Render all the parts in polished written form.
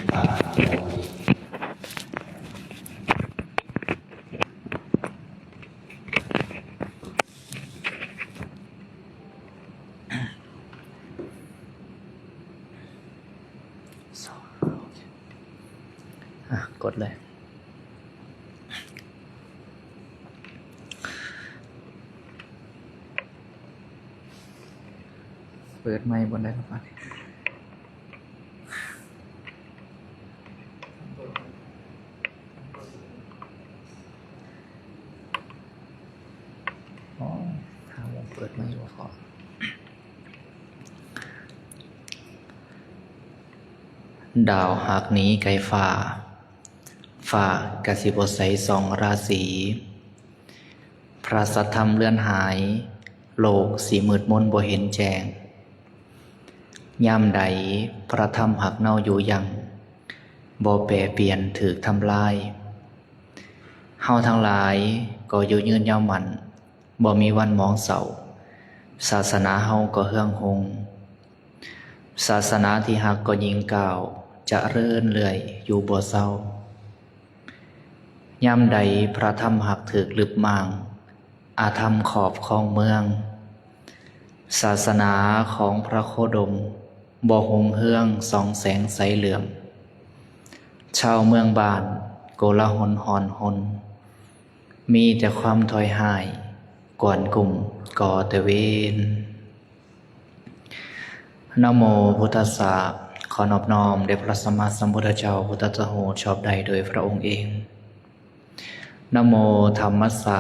ปานาโมติกดเลยเปิดไมค์บนได้ครับอ๋อถามว่าเปิดไมค์ว่าพอดาวหากนี้ไกลฟ้าฟ้ากสิบใสสองราศีพระสัทธรรมเลื่อนหายโลกสีมืดมนบ่เห็นแจ้งย่ำใดพระธรรมหักเน่าอยู่ยังบ่แปรเปลี่ยนถูกทำลายเฮาทั้งหลายก็อยู่ยืนยาวมันบ่มีวันมองเศร้าศาสนาเฮาก็เฮืองหงศาสนาที่หักก็ยิ่งก้าวจะเริ่นเรื่อยอยู่บ่เศร้าย่ำใดพระธรรมหักถูกลึบมางอาธรรมขอบของเมืองศาสนาของพระโคดมบ่หงเฮืองส่องแสงใสเหลื่อมชาวเมืองบ้านโกลาหลหอนหนมีแต่ความถอยห่ายกวนกลุ่มก่อแต่เวรนะโมพุทธัสสะขอนอบน้อมแด่พระสัมมาสัมพุทธเจ้าพุทธเจ้าชอบใดโดยพระองค์เองนะโมธัมมัสสะ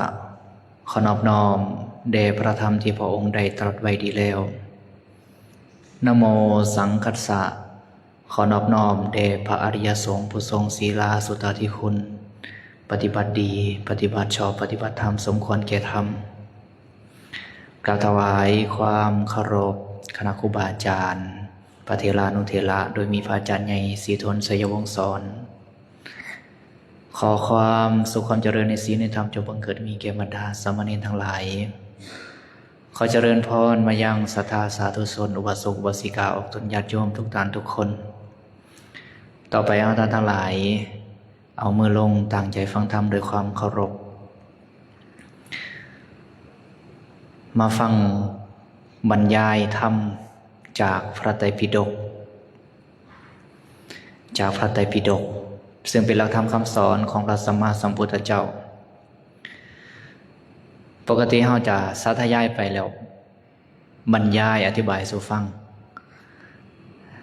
ขอนอบน้อมแด่พระธรรมที่พระองค์ได้ตรัสไว้ดีแล้วนะโมสังคัสสะขอนอบน้อมแด่พระอริยสงฆ์ผู้ทรงศีลาสุตติคุณปฏิบัติดีปฏิบัติชอบปฏิบัติธรรมสมควรแก่ธรรมกราบถวายความเคารพคณะครูบาอาจารย์พระเถรานุเถระโดยมีพระอาจารย์ใหญ่ศรีทน ไสยวงศ์สอนขอความสุขความเจริญในศีลในธรรมจงบังเกิดมีแก่บรรดาสามเณรทั้งหลายขอเจริญพรมายังศรัทธาสาธุชนอุบาสกอุบาสิกาออกตนญาติโยมทุกท่านทุกคนต่อไปท่านทั้งหลายเอามือลงตั้งใจฟังธรรมโดยความเคารพมาฟังบรรยายธรรมจากพระไตรปิฎกซึ่งเป็นหลักธรรมคำสอนของพระสัมมาสัมพุทธเจ้าปกติเราจะสาธยายไปแล้วบรรยายอธิบายสู่ฟัง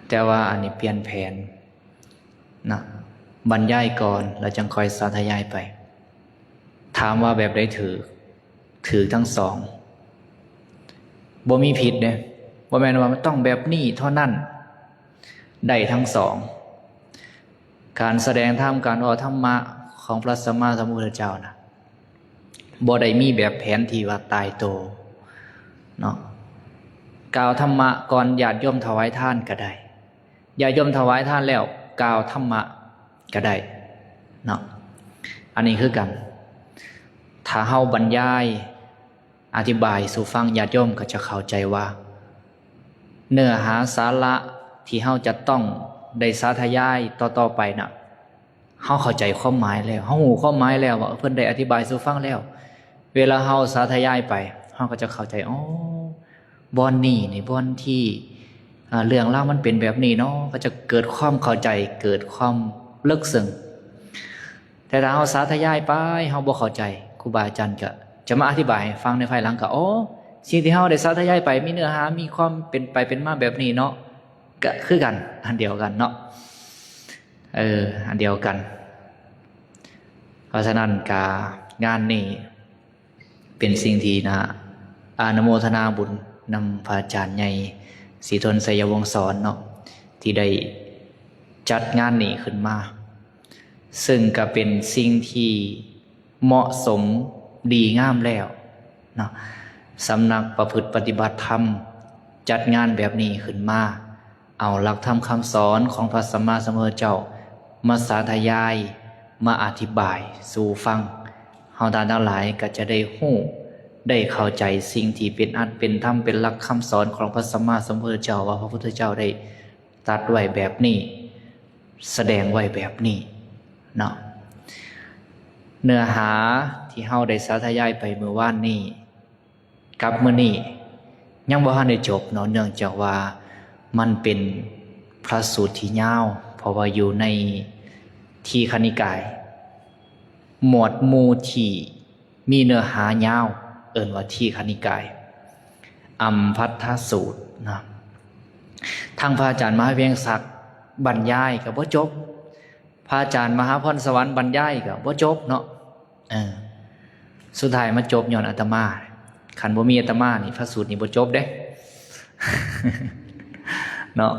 แต่ว่าอันนี้เปลี่ยนแผนนะบรรยายก่อนแล้วจึงค่อยสาธยายไปถามว่าแบบใดถือทั้งสองบ่มีผิดเนี่ยบ่แม่นว่ามันต้องแบบนี้เท่านั้นได้ทั้งสองการแสดงธรรมการออกธรรมะของพระสัมมาสัมพุทธเจ้านะบ่ได้มีแบบแผนที่ว่าตายโตเนาะกล่าวธรรมะก่อนญาติโยมถวายทานก็ได้ญาติโยมถวายทานแล้วกล่าวธรรมะก็ได้เนาะอันนี้คือกันถ้าเฮาบรรยายอธิบายสู่ฟังญาติโยมก็จะเข้าใจว่าเนื้อหาสาระที่เฮาจะต้องได้สาธยายต่อไปน่ะเฮาเข้าใจความหมายแล้วเฮาหูความหมายแล้วว่าเพิ่นได้อธิบายสู่ฟังแล้วเวลาเฮาสาธยายไปเฮาก็จะเข้าใจอ๋อบอนนี่บอนที่เรื่องราวมันเป็นแบบนี้เนาะก็จะเกิดความเข้าใจเกิดความลึกซึ้งแต่ถ้าเฮาสาธยายไปเฮาบ่เข้าใจครูบาอาจารย์ก็จะมาอธิบายให้ฟังในภายหลังก็สิ่งที่เฮาได้สาธยายไปมีเนื้อหามีความเป็นไปเป็นมาแบบนี้เนาะก็คือกันอันเดียวกันเนาะอันเดียวกันเพราะฉะนั้นงานนี้เป็นสิ่งที่นะอนุโมทนาบุญนำพระอาจารย์ใหญ่ศรีทน ไสยวงศ์สอนเนาะที่ได้จัดงานนี้ขึ้นมาซึ่งก็เป็นสิ่งที่เหมาะสมดีงามแล้วเนาะสำนักประพฤติปฏิบัติธรรมจัดงานแบบนี้ขึ้นมาเอาหลักธรรมคำสอนของพระสัมมาสัมพุทธเจ้ามาสาธยายมาอธิบายสู่ฟังเฮาท่านทั้งหลายก็จะได้ฮู้ได้เข้าใจสิ่งที่เป็นอัตเป็นธรรมเป็นหลักคำสอนของพระสัมมาสัมพุทธเจ้าว่าพระพุทธเจ้าได้ตรัสไว้แบบนี้ แสดงไว้แบบนี้เนาะเนื้อหาที่เฮาได้สาธยายไปเมื่อวานนี้กับมื้อนี้ยังบ่ทันได้จบเนาะเนื่องจากว่ามันเป็นพระสูตรที่ยาวเพราะว่าอยู่ในทีฆนิกายหมวดหมู่ที่มีเนื้อหายาวเอิ้นว่าทีฆนิกายอัมพัทธสูตรนะทางพระอาจารย์มหาเวียงศักดิ์บรรยายก็บ่จบพระอาจารย์มหาพรสวรรค์บรรยายก็บ่จบเนาะสุดท้ายมาจบย้อนอาตมาคันบ่มีอาตมานี่พระสูตรนี่บ่จบเด้ เนาะ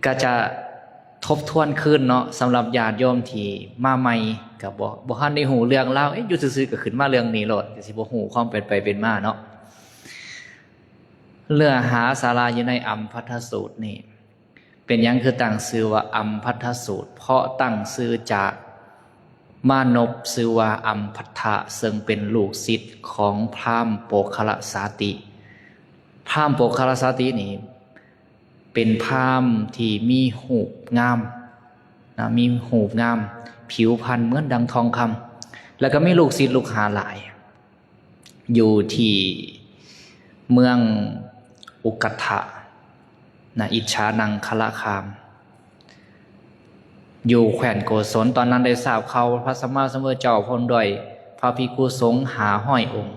ก็จะทบทวนขึ้นเนาะสำหรับญาติโยมที่มาใหม่ก็บ่ทันได้ฮู้เรื่องราวอยู่ซื่อๆก็ขึ้นมาเรื่องนี้โลดก็สิบ่ฮู้ความเป็นไปเป็นมาเนาะเนื้อหาสาระอยู่ในอัมพัทธสูตรนี่เป็นหยังคือตั้งชื่อว่าอัมพัทธสูตรเพราะตั้งชื่อจากมานพชื่อว่าอัมพัทธะซึ่งเป็นลูกศิษย์ของพราหมณ์โปคละสาติพราหมณ์โปคละสาตินี่เป็นพราหมณ์ที่มีหูปงามนะมีหูปงามผิวพรรณเหมือนดังทองคำแล้วก็มีลูกศิษย์ลูกหาหลายอยู่ที่เมืองอุกัฏฐะนะอิจฉานังคละคามอยู่แขวนโกศลตอนนั้นได้ทราบข่าวพระสัมมาสัมพุทธเจ้าพร้อมด้วยพระภิกขุสงฆ์500 องค์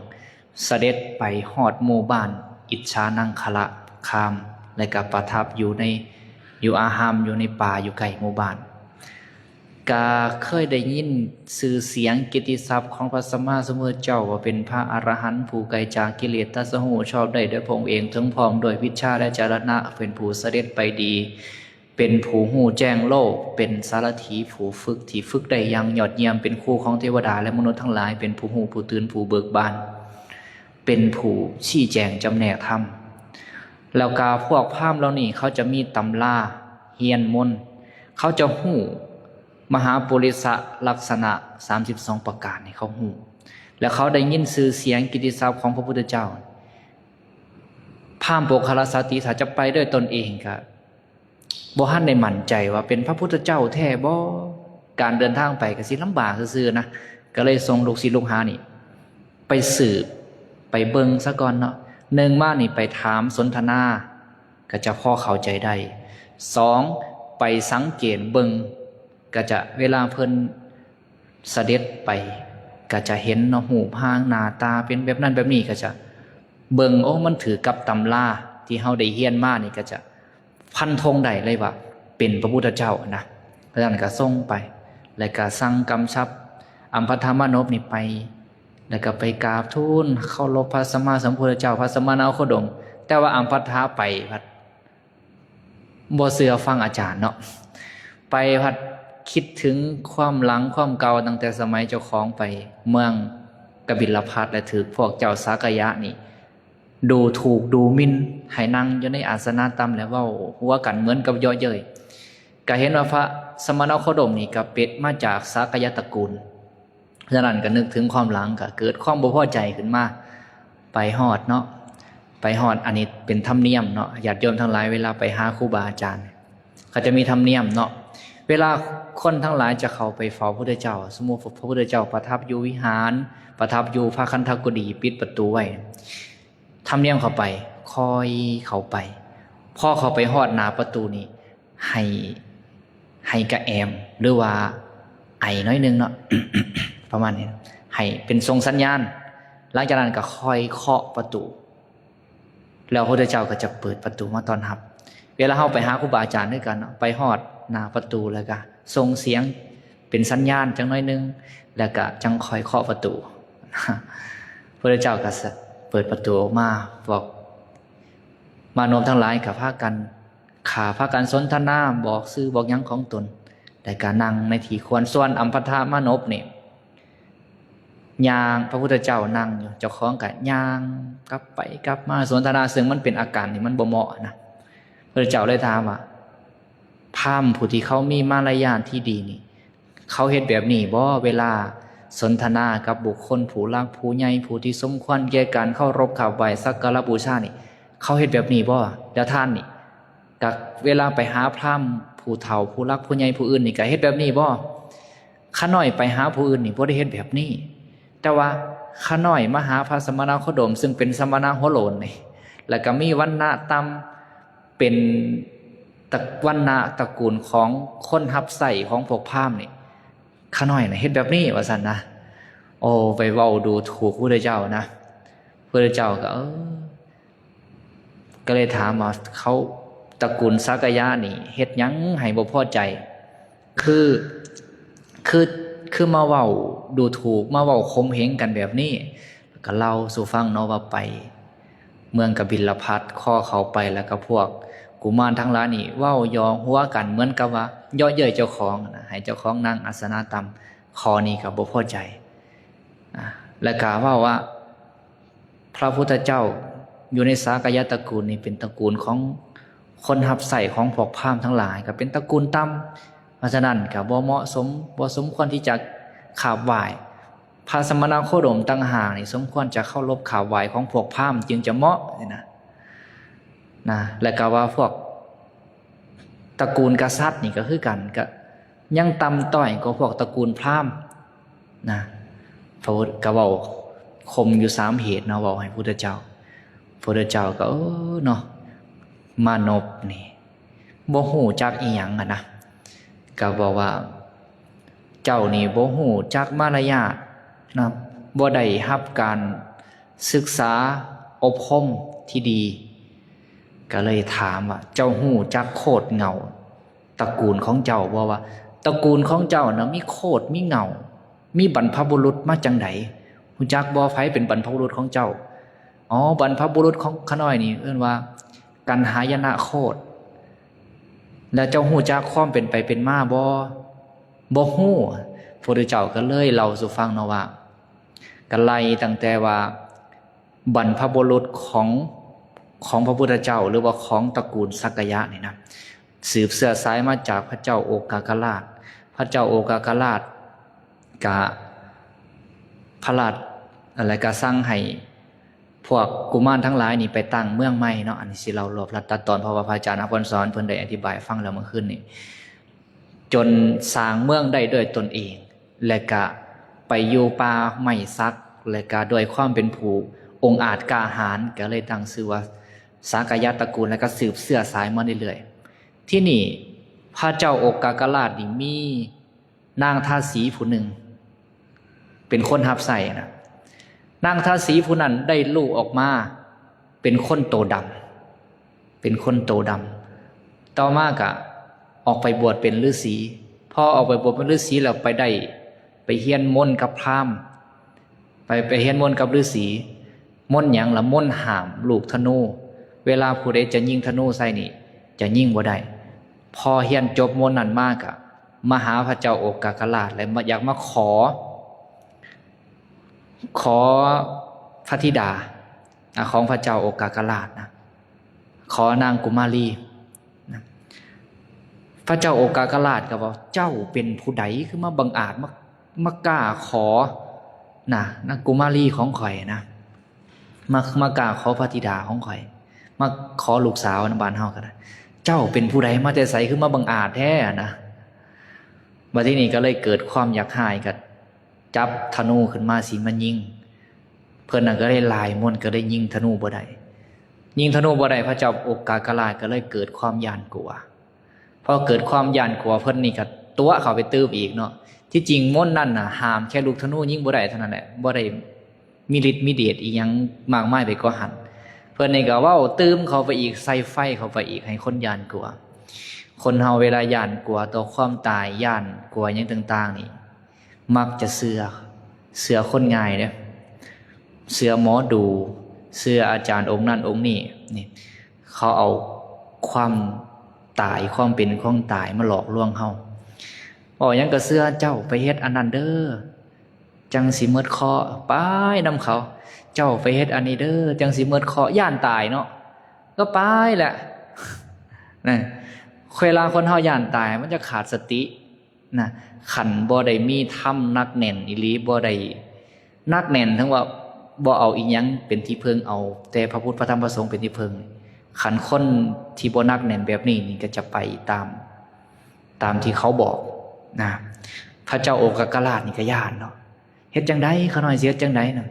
เสด็จไปฮอดหมู่บ้านอิจฉานังคละคามและก็ประทับอยู่อาหามอยู่ในป่าอยู่ใกล้หมู่บ้านก็เคยได้ยินชื่อเสียงกิตติศัพท์ของพระสัมมาสัมพุทธเจ้าว่าเป็นพระอรหันต์ผู้ไกลจากกิเลสตัสหูชอบได้ด้วยพระองค์เองทั้งพร้อมด้วยวิชชาและจรณะเป็นผู้เสด็จไปดีเป็นผู้หูแจ้งโลกเป็นสารถีผู้ฝึกที่ฝึกได้อย่างยอดเยี่ยมเป็นครูของเทวดาและมนุษย์ทั้งหลายเป็นผู้หูผู้ตื่นผู้เบิกบานเป็นผู้ชี้แจงจำแนกธรรมแล้วก็พวกพราหมณ์เหล่านี้เขาจะมีตำราเฮียนมนต์เขาจะหู้มหาปุริสลักษณะ32ประการนี่เขาหู้แล้วเขาได้ยินชื่อเสียงกิตติศัพท์ของพระพุทธเจ้าพราหมณ์โปคละสาติถ้าจะไปด้วยตนเองก็บ่ทันได้มั่นใจว่าเป็นพระพุทธเจ้าแท้บ่การเดินทางไปก็สิลำบากซื่อๆนะก็เลยส่งลูกศิษย์ลูกหานี่ไปสืบไปเบิ่งซะก่อนเนาะ1มานี่ไปถามสนทนาก็จะพอเข้าใจได้2ไปสังเกตเบิ่งก็จะเวลาเพิ่นเสด็จไปก็จะเห็นเนาะหูพางหน้าตาเป็นแบบนั้นแบบนี้ก็จะเบิ่งโอ้มันถือกับตำราที่เฮาได้เรียนมานี่ก็จะพันธงได้เลยว่าเป็นพระพุทธเจ้านะเพราะฉะนั้นก็ส่งไปแล้วก็สั่งกำชับอัมพธามานพนี่ไปแล้วก็ไปกราบทูลเคารพพระสัมมาสัมพุทธเจ้าพระสัมมาสัมพุทธองค์แต่ว่าอัมพัทธะไปพัดบ่เชื่อฟังอาจารย์เนาะไปพัดคิดถึงความหลังความเก่าตั้งแต่สมัยเจ้าของไปเมืองกบิลพัสและถือพวกเจ้าสากยะนี่ดูถูกดูหมิ่นให้นั่งอยู่ในอาสนะต่ำแล้วเว้าหัวกันเหมือนกับย่อเย้ยก็เห็นว่าพระสมณโคดมนี่ก็เป็ดมาจากสากยะตระกูลฉะนั้นก็นึกถึงความหลังก็เกิดความบ่พอใจขึ้นมาไปฮอดเนาะไปฮอดอันนี้เป็นธรรมเนียมเนาะญาติโยมทั้งหลายเวลาไปหาครูบาอาจารย์เขาจะมีธรรมเนียมเนาะเวลาคนทั้งหลายจะเข้าไปเฝ้าพระพุทธเจ้าสมมุติพระพุทธเจ้าประทับอยู่วิหารประทับอยู่พระคันธกุฎีปิดประตูไว้ธรรมเนียมเข้าไปคอยเข้าไปพอเข้าไปฮอดหน้าประตูนี่ให้กระแอมหรือว่าไอน้อยนึงเนาะ ประมาณนี้ให้เป็นทรงสัญญาณหลังจากนั้นก็ค่อยเคาะประตูแล้วพระพุทธเจ้าก็จะเปิดประตูมาต้อนรับเวลาเราไปหาครูบาอาจารย์ด้วยกันไปฮอดหน้าประตูแล้วก็ส่งเสียงเป็นสัญญาณจังน้อยนึงแล้วก็จังค่อยเคาะประตู พระพุทธเจ้าก็เปิดประตูออกมาบอกมานพทั้งหลายกับพากันพากันสนทนาบอกซื่อบอกหยังของตนแต่การนั่งในที่ควรส่วนอัมพธามานพเนี่ยยางพระพุทธเจ้านั่งอยู่เจ้าของกับยางกลับไปกลับมาสนทนาซึ่งมันเป็นอาการที่มันบ่เหมาะนะพระพุทธเจ้าเลยถามว่าพราหมณ์ผู้ที่เขามีมารยาทที่ดีนี่เขาเฮ็ดแบบนี้บ่เวลาสนทนากับบุคคลผู้รักผู้ใหญ่ผู้ที่สมควรแก่การเคารพกราบไหว้สักการะบูชานี่เขาเฮ็ดแบบนี้บ่แล้วท่านนี่กับเวลาไปหาพราหมณ์ ผู้เฒ่าผู้รักผู้ใหญ่ผู้อื่นนี่ก็เฮ็ดแบบนี้บ่ข้าน้อยไปหาผู้อื่นนี่บ่ได้เฮ็ดแบบนี้แต่ว่าข้าน้อยมาหาพระสมณโคดมซึ่งเป็นสมณะหัวโลนนี่แล้วก็มีวรรณะต่ำเป็นวรรณะตระกูลของคนรับใช้ของพวกพราหมณ์นี่ข้าน้อยน่ะเฮ็ดแบบนี้ว่าซั่นนะโอ้ไปเว้าดูถูกพระพุทธเจ้านะพระพุทธเจ้าก็ก็เลยถามว่าเขาตระกูลสักยะนี่เฮ็ดหยังให้บ่พอใจคือมาเว้าดูถูกมาเว้าข่มเหงกันแบบนี้ก็เล่าสู่ฟังเนาะว่าไปเมืองกบิลพัสข้อเขาไปแล้วก็พวกกุมารทั้งหลายนี่เว้ายอหัวกันเหมือนกับว่าเยาะเย้ยเจ้าของนะให้เจ้าของนั่งอาสนะต่ำคอนี้ก็บ่พอใจแล้วก็ว่าพระพุทธเจ้าอยู่ในสากยะตระกูลนี่เป็นตระกูลของคนรับใช้ของพวกพราหมณ์ทั้งหลายก็เป็นตระกูลต่ำเพราะฉะนั้นก็บ่เหมาะสมบ่สมควรที่จะกราบไหว้พระสมณโคดมต่างหากนี่สมควรจะเคารพกราบไหว้ของพวกพราหมณ์จึงจะเหมาะนะแล้วก็ว่าพวกตระกูลกษัตริย์นี่ก็คือกันก็ยังต่ำต้อยกว่าพวกตระกูลพราหมณ์นะพระพุทธก็เว้าคมอยู่3เหตุเนาะเว้าให้พุทธเจ้าพระพุทธเจ้าก็เนาะมานพนี่บ่ฮู้จักอีหยังนะก็บอกว่าเจ้านี่บ่ฮู้จักมารยาทนะบ่ได้รับการศึกษาอบรมที่ดีก็เลยถามว่าเจ้าฮู้จักโคตรเงาตระกูลของเจ้าบ่ว่าตระกูลของเจ้านะมีโคตรมีเงามีบรรพบุรุษมาจังไดฮู้จักบ่ไผเป็นบรรพบุรุษของเจ้าบรรพบุรุษของข้าน้อยนี่เอิ้นว่ากันหายนะโคตรแล้วเจ้าฮู้จักความเป็นไปเป็นมาบ่ฮู้พระพุทธเจ้าก็เลยเล่าสู่ฟังเนาะว่ากันไล่ตั้งแต่ว่าบรรพบุรุษของพระพุทธเจ้าหรือว่าของตระกูลสักยะนี่นะสืบเสื้อสายมาจากพระเจ้าโอกากราชพระเจ้าโอกากราชกะพระราชอะไรก็สั่งให้พวกกุมารทั้งหลายนี่ไปตั้งเมืองใหม่เนาะอันนี้สิเรารวบรัดตัดตอนเพราะว่าพระอาจารย์อภรสอนเพิ่นได้อธิบายฟังแล้วเมื่อคืนนี่จนสร้างเมืองได้ด้วยตนเองและก็ไปอยู่ป่าไม้ซักและก็ด้วยความเป็นผู้องอาจกล้าหาญก็เลยตั้งชื่อว่าสากยะตระกูลแล้วก็สืบเสื้อสายมาเรื่อยๆที่นี่พระเจ้าโอกากราชนี่มีนางทาสีผู้หนึ่งเป็นคนรับใช้นะนางทาสีผู้นั้นได้ลูกออกมาเป็นคนโตดำต่อมาก็ออกไปบวชเป็นฤาษีพอออกไปบวชเป็นฤาษีแล้วไปเฮียนมนต์กับพราหมณ์ไปเฮียนมนต์กับฤาษีมนต์หยังละมนต์ห้ามลูกธนูเวลาผู้ใดจะยิงธนูใส่นี่จะยิงบ่ได้พอเฮียนจบมนต์นั้นมากอะมาหาพระเจ้าโอกากราชและอยากมาขอพระธิดาของพระเจ้าโอกากราชนะขอนางกุมารีนะพระเจ้าโอกากราชก็บอกเจ้าเป็นผู้ใดคือมาบังอาจมากล้าขอนางกุมารีของข่อยนะมากล้าขอพระธิดาของข่อยมาขอลูกสาวในบ้านเฮาก็ได้เจ้าเป็นผู้ใดมาแต่ไสคือมาบังอาจแท้นะบัดนี้นี่ก็เลยเกิดความอยากหายกับจับธนูขึ้นมาสิมันยิงเพิ่นน่ะก็ได้ลายมนต์ก็ได้ยิงธนูบ่ได้พระเจ้าโอกากราชก็เลยเกิดความหยาดกลัวพอเกิดความหยาดกลัวเพิ่นนี่ก็ตัวเข้าไปตื้มอีกเนาะที่จริงมนต์นั่นน่ะห้ามแค่ลูกธนูยิงบ่ได้เท่านั้นแหละบ่ได้มีฤทธิ์มีเดชอีหยังมากมายไปกว่าหันเพิ่นนี่ก็เว้าตื้มเข้าไปอีกใส่ไฟเข้าไปอีกให้คนหยาดกลัวคนเฮาเวลาหยาดกลัวต่อความตายหยาดกลัวหยังต่างๆนี่มักจะเสือคนง่ายเนี่ยเสือหมอดูเสืออาจารย์องค์นั้นองค์นี้นี่เขาเอาความตายความเป็นของตายมาหลอกลวงเฮายังก็เสือเจ้าไปเฮ็ดอันนั้นเด้อจังสิเมิดเคาะไปนำเขาเจ้าไปเฮ็ดอันนี้เด้อจังสิเมิดเคาะย่านตายเนาะก็ไปแหละนะเวลาคนเฮาย่านตายมันจะขาดสตินะขันบ่ได้มีธรรมนักแน่นอีหลีบ่ได้นักแน่นทั้งว่าบ่เอาอีหยังเป็นที่พึ่งเอาแต่พระพุทธพระธรรมพระสงฆ์เป็นที่พึ่งขันคนที่บ่นักแน่นแบบนี้นี่ก็จะไปตาม ตามที่เขาบอกนะพระเจ้าโอกากราชนี่ก็ย่านเนาะเฮ็ดจังได๋เขาน้อยเสียจังได๋น่ะ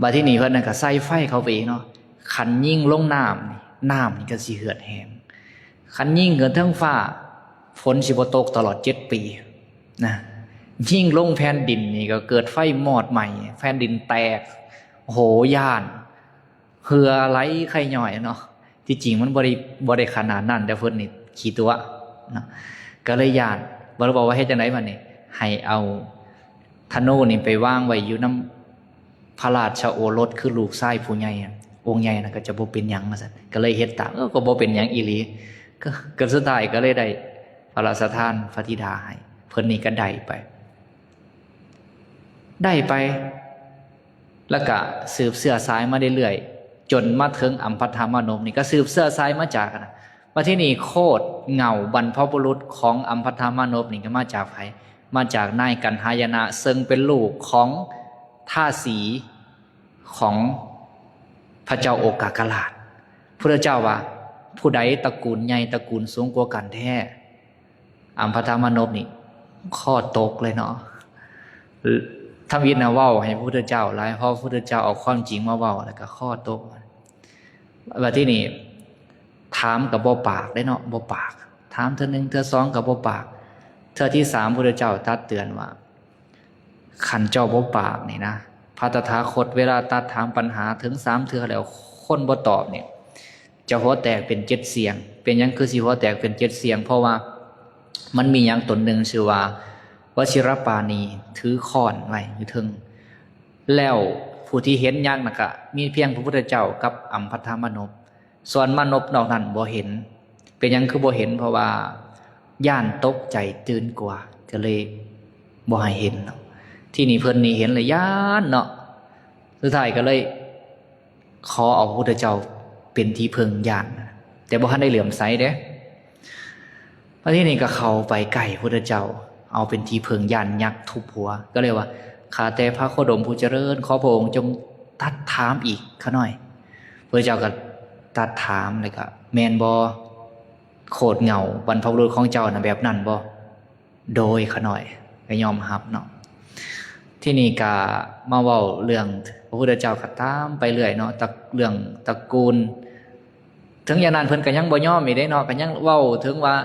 บัดที่นี่เพิ่นน่ะก็ใส่ไฟเข้าไปอีกเนาะคันยิ่งลงน้ำน้ำนี่ก็สิเหือดแห้งคันยิ่งเกินเทิงฟ้าฝนสิบ่ตกตลอด7 ปีนะยิ่งลงแผ่นดินนี่ก็เกิดไฟมอดใหม่แผ่นดินแตกโหย่านเหือไหลไข่ย่อยเนาะที่จริงมันบ่ได้ขนาดนั้นแต่เพิ่นนี่ขี้ตัวเนาะก็เลยย่านบ่รู้ว่าเฮ็ดจังได๋บัดนี้ให้เอาธนูนี่ไปวางไว้อยู่นำพระราชโอรสคือลูกชายผู้ใหญ่องค์ใหญ่น่ะก็จะบ่เป็นหยังว่าซั่นก็เลยเฮ็ดตามก็บ่เป็นหยังอีหลีก็สุดท้ายก็เลยได้พระราชทานพระธิดาให้เพิ่นนี่ก็ได้ไปแล้วก็สืบเสื้อสายมาเรื่อยๆจนมาถึงอัมพทามานพนี่ก็สืบเสื้อสายมาจากนะว่าที่นี่โคตรเงาบรรพบุรุษของอัมพทามานพนี่ก็มาจากไผมาจากนายกันหายนะซึ่งเป็นลูกของท่าสีของพระเจ้าโอกากราชพระเจ้าว่าผู้ใดตระกูลใหญ่ตระกูลสูงกว่ากันแท้อัมพทามานพนี่ข้อตกเลยเนาะทำวินาเว้าให้พระพุทธเจ้าหลายเพราะพระพุทธเจ้าเอาความจริงมาเว้าแล้วก็ข้อตกว่าที่นี่ถามกับบ่ปากได้เนาะบ่ปากถามเทื่อนึงเทื่อสองกับบ่ปากเทื่อที่3พระพุทธเจ้าตรัสเตือนว่าคันเจ้าบ่ปากนี่นะพระตถาคตเวลาตรัสถามปัญหาถึง3เทื่อแล้วคนบ่ตอบเนี่ยจะหัวแตกเป็น7เสียงเป็นหยังคือสิหัวแตกเป็น7เสียงเพราะว่ามันมีหยังตนหนึ่งชื่อว่าวชิรปาณีถือค้อนไว้อยู่ถึงแล้วผู้ที่เห็นยักษ์น่ะก็มีเพียงพระพุทธเจ้ากับอัมพทามานพส่วนมานพนอกนั้นบ่เห็นเป็นหยังคือบ่เห็นเพราะว่าย่านตกใจตื่นกลัวก็เลยบ่ให้เห็นเนาะที่นี่เพิ่นนี่เห็นเลยย่านเนาะสุดท้ายก็เลยขอเอาพระพุทธเจ้าเป็นที่พึ่งย่านแต่บ่ทันได้เหลื่อมใสเด้พระที่นี่ก็เข้าไปใกล้พระพุทธเจ้าเอาเป็นที่พึ่งย่านยักษ์ทุบหัวก็เลยว่าข้าแต่พระโคดมผู้เจริญขอพระองค์จงตรัสถามอีกข้าหน่อยพระเจ้าก็ตรัสถามเลยก็แม่นบ่โคตรเงาบรรพบุรุษของเจ้าน่ะแบบนั้นบ่โดยข้าหน่อยก็ยอมรับเนาะที่นี่ก็มาเว้าเรื่องพระพุทธเจ้าก็ตามไปเรื่อยเนาะเรื่องตระกูลถึงอย่างนั้นเพิ่นก็ยังบ่ยอมอีกเด้เนาะก็ยังเว้าถึงว่า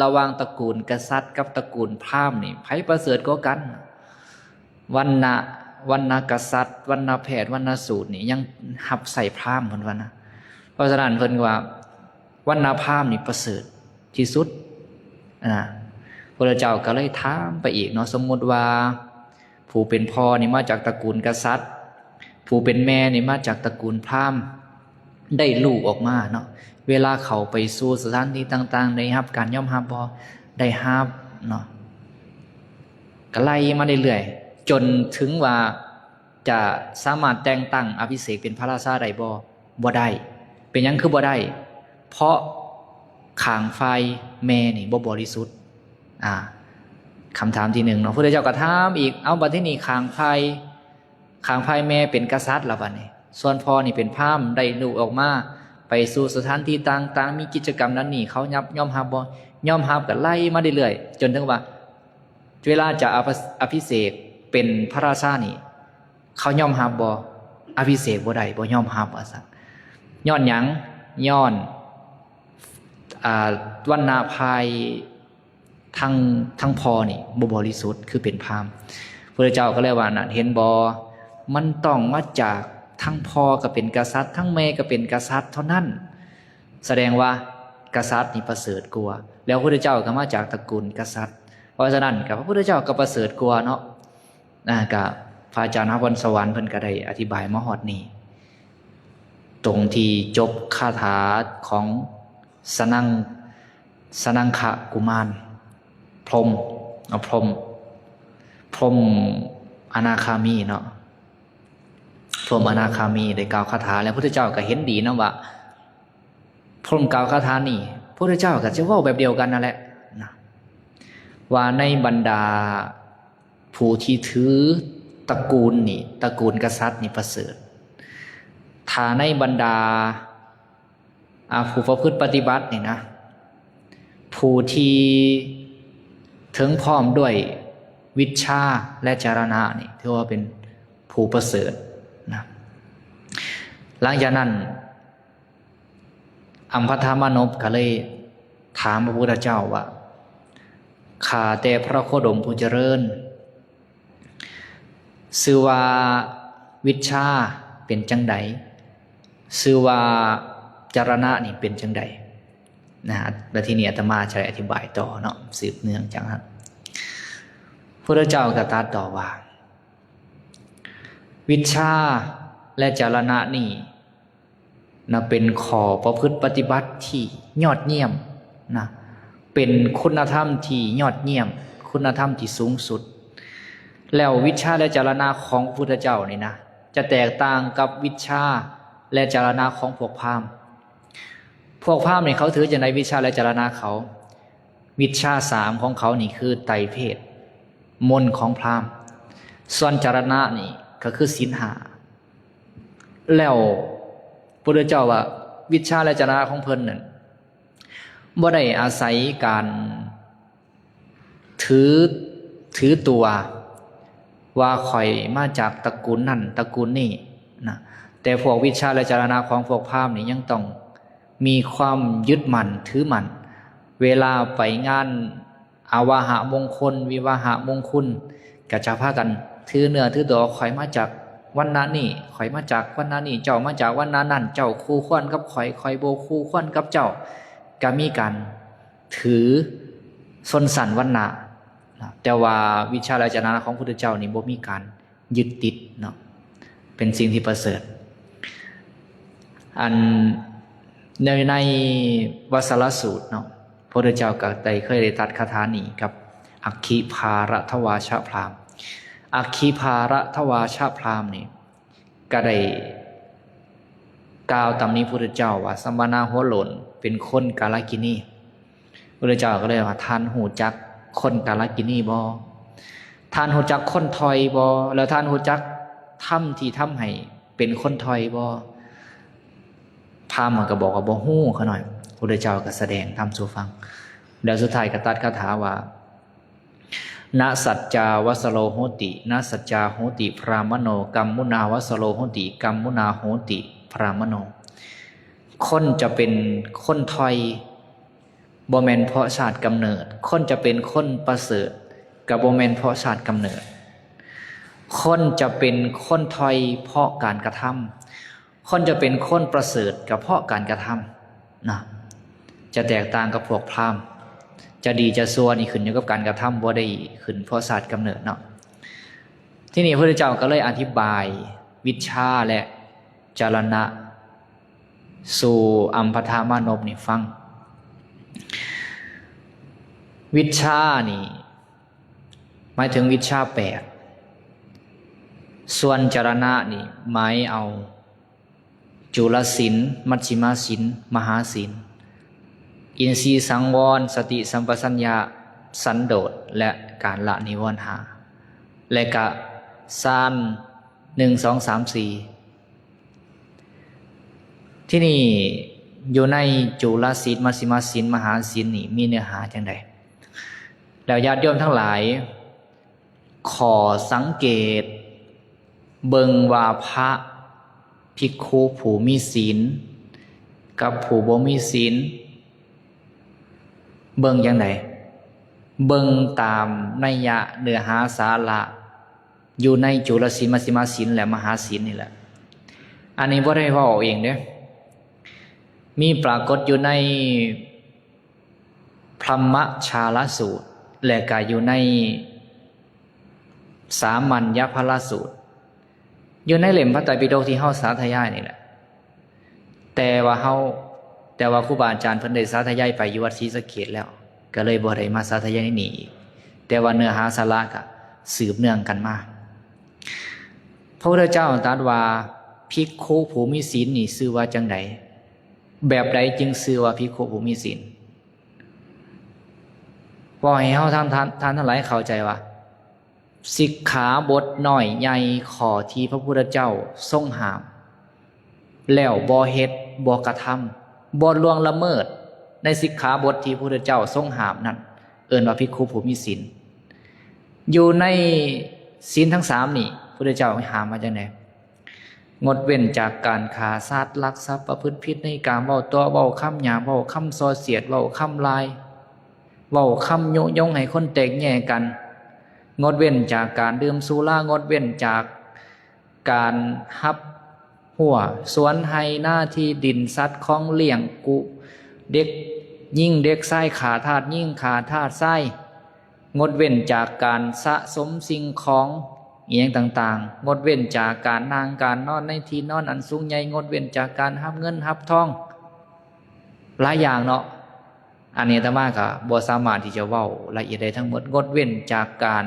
ระหว่างตระกูลกษัตริย์กับตระกูลพราหมณ์นี่ไผประเสริฐกว่ากันวรรณกษัตริย์วรรณแพทย์วรรณสูตรนี่ยังหับใส่พราหมณ์เพิ่นว่านะเพราะฉะนั้นเพิ่นว่าวรรณพราหมณ์นี่ประเสริฐที่สุดนะพระเจ้าก็เลยถามไปอีกเนาะสมมุติว่าผู้เป็นพ่อนี่มาจากตระกูลกษัตริย์ผู้เป็นแม่นี่มาจากตระกูลพราหมณ์ได้ลูกออกมาเนาะเวลาเขาไปสู่สถานที่ต่างๆได้รับการยอมรับบ่ได้รับเนาะก็ไล่มาเรื่อยๆจนถึงว่าจะสามารถแต่งตั้งอภิเษกเป็นพระราชาได้บ่ได้เป็นหยังคือบ่ได้เพราะข้างฝ่ายแม่นี่บ่บริสุทธิ์คำถามที่1เนาะพระพุทธเจ้าก็ถามอีกเอาบัดนี้ข้างฝ่ายแม่เป็นกษัตริย์ล่ะบัดนี้ส่วนพ่อนี่เป็นพราหมณ์ได้ลูกออกมาไปสู่สถานที่ต่างๆมีกิจกรรมนั้นนี่เขายอมรับบ่ยอมรับก็ไล่มาเรื่อยๆจนถึงว่าเวลาจะอภิเษกเป็นพระราชานี่เขายอมรับบ่อภิเษกบ่ได้บ่ยอมรับว่าซั่นย้อนหยังย้อนวรรณะภายทั้งพ่อนี่บ่บริสุทธิ์คือเป็นพราหมณ์พระเจ้าก็เลยว่านั่นเห็นบ่มันต้องมาจากทั้งพ่อก็เป็นกษัตริย์ทั้งแม่ก็เป็นกษัตริย์เท่านั้นแสดงว่ากษัตริย์นี่ประเสริฐกว่าแล้วพระพุทธเจ้าก็มาจากตระกูลกษัตริย์เพราะฉะนั้นกับพระพุทธเจ้าก็ประเสริฐกว่าเนาะกับพระอาจารย์พรสวรรค์เพิ่นก็ได้อธิบายมาฮอดนี้ตรงที่จบคาถาของสนังขะกุมารพรหมอนาคามีเนาะพรหมอนาคามีได้กล่าวคาถาแล้วพระพุทธเจ้าก็เห็นดีนะว่าพรหมกล่าวคาถานี่พระพุทธเจ้าก็จะเว้าแบบเดียวกันนั่นแหละนะว่าในบรรดาผู้ที่ถือตระกูลนี่ตระกูลกษัตริย์นี่ประเสริฐถ้าในบรรดาผู้ประพฤติปฏิบัตินี่นะ ผู้ที่ถึงพร้อมด้วยวิชาและจารณะนี่ถือว่าเป็นผู้ประเสริฐนะหลังจากนั้นอัมพธามานพก็เลยถามพระพุทธเจ้าว่าข้าแต่พระโคดมผู้เจริญชื่อว่าวิชาเป็นจังใดชื่อว่าจารณะนี่เป็นจังใดนะแล้วทีนี้อาตมาจะอธิบายต่อเนาะสืบเนื่องจากนั้นพระพุทธเจ้าก็ตรัสต่อว่าวิชาและจารณะนี่นะเป็นข้อประพฤติปฏิบัติที่ยอดเยี่ยมนะเป็นคุณธรรมที่ยอดเยี่ยมคุณธรรมที่สูงสุดแล้ววิชาและจารณะของพระพุทธเจ้านี่นะจะแตกต่างกับวิชาและจารณะของพวกพราหมณ์เนี่ยเขาถือจะในวิชาและจารณะเขาวิชา3ของเขานี่คือไตรเพศมนต์ของพราหมณ์ส่วนจารณะนี่ก็คือศีล5แล้วพระพุทธเจ้าว่าวิชาและจารณะของเพิ่นนั่นบ่ได้อาศัยการถือตัวว่าข่อยมาจากตระกูลนั่นตระกูลนี่นะแต่พวกวิชาและจารณะของพวกพราหมณ์นี่ยังต้องมีความยึดมั่นถือมั่นเวลาไปงานอาวาหะมงคลวิวาหะมงคลก็จะพากันถือเนื้อถือตัวข่อยมาจากวันนั้นนี่ข่อยมาจากวันนั้นนี่เจ้ามาจากวันนั้นนั่นเจ้าคู่ควรกับข่อยโบคู่ควรกับเจ้าก็มีการถือสนสันวันนะแต่ว่าวิชาและจารณะของพระพุทธเจ้านี่บ่มีการยึดติดเนาะเป็นสิ่งที่ประเสริฐอันในวัสสรสูตรเนาะพระพุทธเจ้าก็ได้เคยได้ตรัสคาถานี้กับอัคคีภารทวาชพราหมณ์อัคคีภารทวาชพราหมณ์นี่ก็ได้กล่าวตำนี้พระพุทธเจ้าว่าสัมมานาหัวโหล่นเป็นคนกาลกิณีพระพุทธเจ้าก็เลยว่าท่านหูจักคนกาลกิณีบ่ท่านหูจักคนถอยบ่แล้วท่านหูจักถ้ำที่ทำให้เป็นคนถอยบ่พราหมณ์ก็บอกว่าบ่ฮู้เขาหน่อยพระพุทธเจ้าก็แสดงธรรมสู่ฟังแล้วสุดท้ายก็ตรัสคาถาว่านะสัจจาวัสโลโหตินะสัจจาโหติพรามโนกัมมุนาวัสโลโหติกัมมุนาโหติพรามโนคนจะเป็นคนถอยบ่แม่นเพราะชาติกำเนิดคนจะเป็นคนประเสริฐกับบ่แม่นเพราะชาติกำเนิดคนจะเป็นคนถอยเพราะการกระทำคนจะเป็นคนประเสริฐกับเพราะการกระทำนะจะแตกต่างกับพวกพราหมณ์จะดีจะชั่วนี่ขึ้นอยู่กับการกระทำบ่ได้ขึ้นเพราะศาสตร์กำเนิดเนาะที่นี่พระพุทธเจ้าก็เลยอธิบายวิชาและจารณะสู่อัมพธามานพนี่ฟังวิชานี่หมายถึงวิชา8ส่วนจารณะนี่หมายเอาจุลศีลมัชฌิมาศีลมหาศีลอินทรีย์สังวรสติสัมปชัญญะสันโดษและการละนิวรณ์5และกะซาน1 2 3 4ที่นี่อยู่ในจุลศีลมัชฌิมาศีลมหาศีลนี่มีเนื้อหาจังใดแล้วญาติโยมทั้งหลายขอสังเกตเบิ่งว่าพระภิกขุผู้มีศีลกับผู้บ่มีศีลเบิ่งอย่างไรเบิ่งตามนัยยะเนื้อหาสาระอยู่ในจุลศีลมัชฌิมาศีลและมหาศีลนี่แหละอันนี้บ่ได้เว้าเองเด้มีปรากฏอยู่ในพรหมชาลสูตรและก็อยู่ในสามัญญพลสูตรอยู่ในเล่มพระไตรปิฎกที่เฮาสาธยายนี่แหละแต่ว่าครูบาอาจารย์เพิ่นได้สาธยายไปอยู่วัดศรีสะเกษแล้วก็เลยบ่ได้มาสาธยายในนี้อีกแต่ว่าเนื้อหาสาระก็สืบเนื่องกันมาพระพุทธเจ้าตรัสว่าภิกขุผู้มีศีลนี่ชื่อว่าจังไดแบบใดจึงชื่อว่าภิกขุผู้มีศีลบ่ให้เฮาท่านทั้งหลายเข้าใจว่าสิกขาบทน้อยใหญ่ข้อที่พระพุทธเจ้าทรงห้ามแล้วบ่เฮ็ดบ่กระทำบ่ล่วงละเมิด ในสิกขาบทที่พระพุทธเจ้าทรงห้ามนั้นเอิ้นว่าภิกขุผู้มีศีลอยู่ในศีลทั้ง3นี่พระพุทธเจ้าห้ามมาจังได๋งดเว้นจากการฆ่าสัตว์ลักทรัพย์ประพฤติผิดในกามเว้าตัวเว้าคำหยาบเว้าคำส่อเสียดเว้าคำลายเว้าคำยุยงให้คนแตกแยกกันงดเว้นจากการดื่มสุรางดเว้นจากการหับหัวสวนไห้หน้าที่ดินสัตว์ของเลี้ยงกุเด็กยิ่งเด็กไส้ขาทาสยิ่งขาทาสไส้งดเว้นจากการสะสมสิ่งของเอียงต่างๆงดเว้นจากการนั่งการนอนในที่นอนอันสูงใหญ่งดเว้นจากการหับเงินหับทองหลายอย่างเนาะอันนี้อาตมาก็บ่สามารถที่จะเว้าละเอียดได้ทั้งหมดงดเว้นจากการ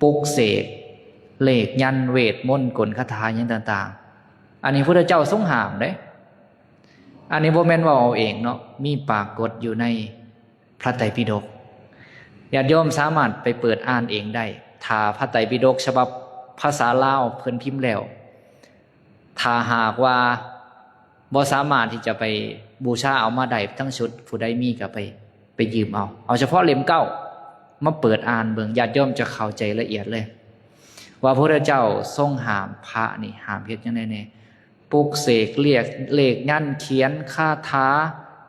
ปลุกเสกเลขยันเวทมนต์กลคาถาอย่างต่างๆอันนี้พระพุทธเจ้าทรงห้ามเด้อันนี้บ่แม่นว่าเอาเองเนาะมีปรากฏอยู่ในพระไตรปิฎกญาติโยมสามารถไปเปิดอ่านเองได้ถ้าพระไตรปิฎกฉบับภาษาลาวเพิ่นพิมพ์แล้วถ้าหากว่าบ่สามารถที่จะไปบูชาเอามาได้ทั้งชุดผู้ใดมีก็ไปยืมเอาเฉพาะเล่มเก้ามาเปิดอ่านเบิ่งญาติโยมจะเข้าใจละเอียดเลยว่าพระพุทธเจ้าทรงห้ามพระนี่ห้ามเฮ็ดจังได๋แน่ปลุกเสกเรียกเลขยันเขียนคาถา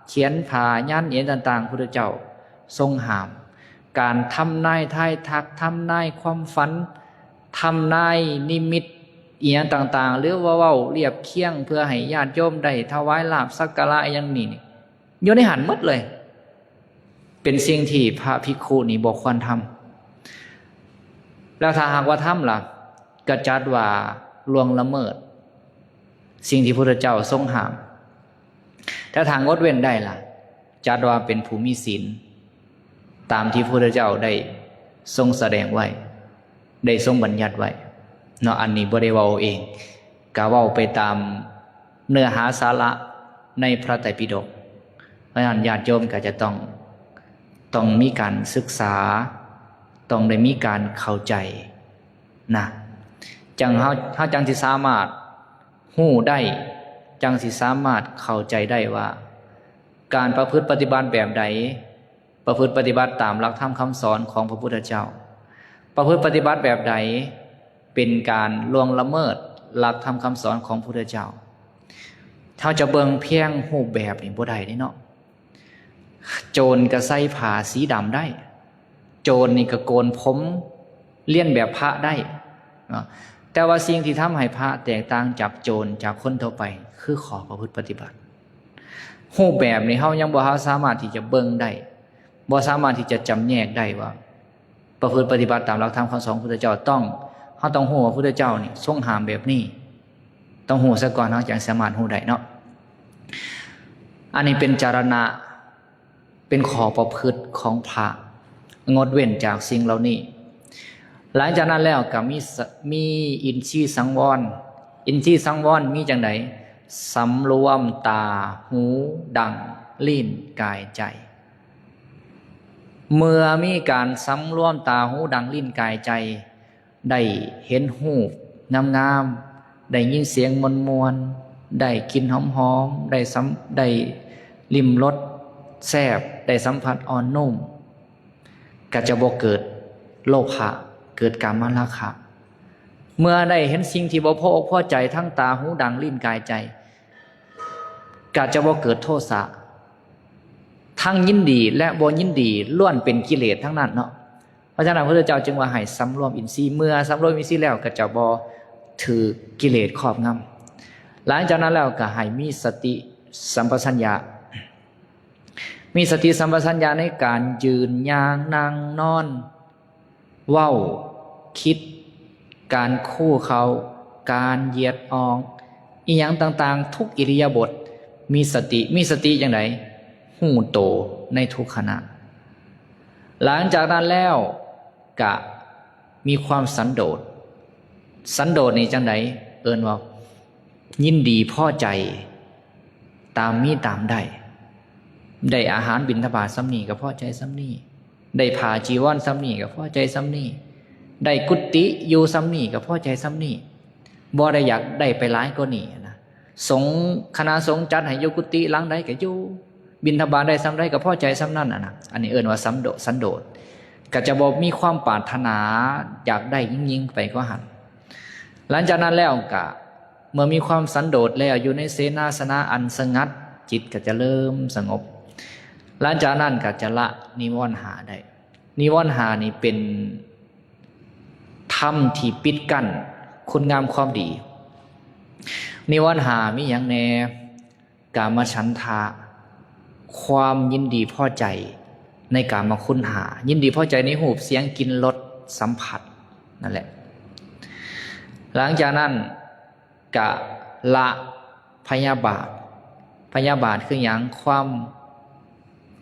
เขียนผายันเอียงต่างๆพระพุทธเจ้าทรงห้ามการทำนายทายทักทำนายความฝันทำนายนิมิตเอียงต่างๆหรือว่าเว้าเรียบเคียงเพื่อให้ญาติโยมได้ถวายลาภสักการะอย่างนี้อยู่ในหันหมดเลยเป็นสิ่งที่พระภิกขุนี่บ่ควรทำแล้วถ้าหากว่าทำล่ะก็จัดว่าล่วงละเมิดสิ่งที่พระพุทธเจ้าทรงห้ามถ้าทางงดเว้นได้ล่ะจัดว่าเป็นผู้มีศีลตามที่พระพุทธเจ้าได้ทรงแสดงไว้ได้ทรงบัญญัติไว้เนาะอันนี้บ่ได้เว้าเองก็เว้าไปตามเนื้อหาสาระในพระไตรปิฎกเพราะฉะนั้นญาติโยมก็จะต้องมีการศึกษาต้องได้มีการเข้าใจนะจังเฮาจังสิสามารถฮู้ได้จังสิสามารถเข้าใจได้ว่าการประพฤติปฏิบัติแบบใดประพฤติปฏิบัติตามหลักธรรมคำสอนของพระพุทธเจ้าประพฤติปฏิบัติแบบใดเป็นการล่วงละเมิดหลักธรรมคำสอนของพระพุทธเจ้าถ้าจะเบิ่งเพียงรูปแบบนี่บ่ได้เนาะโจรก็ใส่ผ้าสีดำได้โจรนี่ก็โกนผมเลียนแบบพระได้แต่ว่าสิ่งที่ทำให้พระแตกต่างจากโจรจากคนทั่วไปคือขอประพฤติปฏิบัติรูปแบบนี้เฮายังบ่สามารถที่จะเบิ่งได้บ่สามารถที่จะจำแยกได้ว่าประพฤติปฏิบัติตามหลักธรรมคำสอนของพระพุทธเจ้าเฮาต้องฮู้ว่าพระพุทธเจ้านี่ทรงห้ามแบบนี้ต้องฮู้ซะก่อนเฮาจึงสามารถฮู้ได้เนาะอันนี้เป็นจารณะเป็นข้อประพฤติของพระงดเว้นจากสิ่งเหล่านี้หลังจากนั้นแล้วก็มีอินทรีย์สังวรอินทรีย์สังวรมีจังได๋สำรวมตาหูดังลิ้นกายใจเมื่อมีการสำรวมตาหูดังลิ้นกายใจได้เห็นรูปงามๆได้ยินเสียงมวลๆได้กลิ่นหอมๆได้ลิ้มรสแซ่บได้สัมผัสอ่อนนุ่มก็จะบ่เกิดโลภะเกิดกามราคะเมื่อได้เห็นสิ่งที่บ่พออกพอใจทั้งตาหูดังลิ้นกายใจก็จะบ่เกิดโทสะทั้งยินดีและบ่ยินดีล้วนเป็นกิเลสทั้งนั้นเนาะเพราะฉะนั้นพระพุทธเจ้าจึงว่าให้สำรวมอินทรีย์เมื่อสำรวมอินทรีย์แล้วก็จะบ่ถือกิเลสครอบงำหลังจากนั้นแล้วก็ให้มีสติสัมปชัญญะมีสติสัมปชัญญะในการยืนย่างนั่งนอนเว้าคิดการคู่เขาการเหยียดอองอีหยังต่างๆทุกอิริยาบถมีสติอย่างไรหูโตในทุกขณะหลังจากนั้นแล้วก็มีความสันโดษนี่จังไดเอิ้นว่ายินดีพอใจตามมีตามได้อาหารบิณฑบาตซ้ำนี่ก็พอใจซ้ำนี่ได้ผ้าจีวรซ้ำนี่ก็พอใจซ้ำนี่ได้กุฏิอยู่ซ้ำนี่ก็พอใจซ้ำนี่บ่ได้อยากได้ไปหลายกว่านี้นะคณะสงฆ์จัดให้อยู่กุฏิหลังใดก็อยู่ บิณฑบาตได้ซ้ำได้ก็พอใจซ้ำนั่นนะอันนี้เอิ้นว่าสันโดษก็จะบอกมีความปรารถนาอยากได้ยิ่งๆไปก็หันหลังจากนั้นแล้วก็เมื่อมีความสันโดษแล้วอยู่ในเสนาสนะอันสงัดจิตก็จะเริ่มสงบหลังจากนั้นก็จะละนิวรณ์5ได้นิวรณ์5นี่เป็นธรรมที่ปิดกั้นคุณงามความดีนิวรณ์5มีอย่างแน่กามฉันทะความยินดีพอใจในกามคุณ5ยินดีพอใจในรูปเสียงกลิ่นรสสัมผัสนั่นแหละหลังจากนั้นกะละพยาบาทพยาบาทคืออย่างความ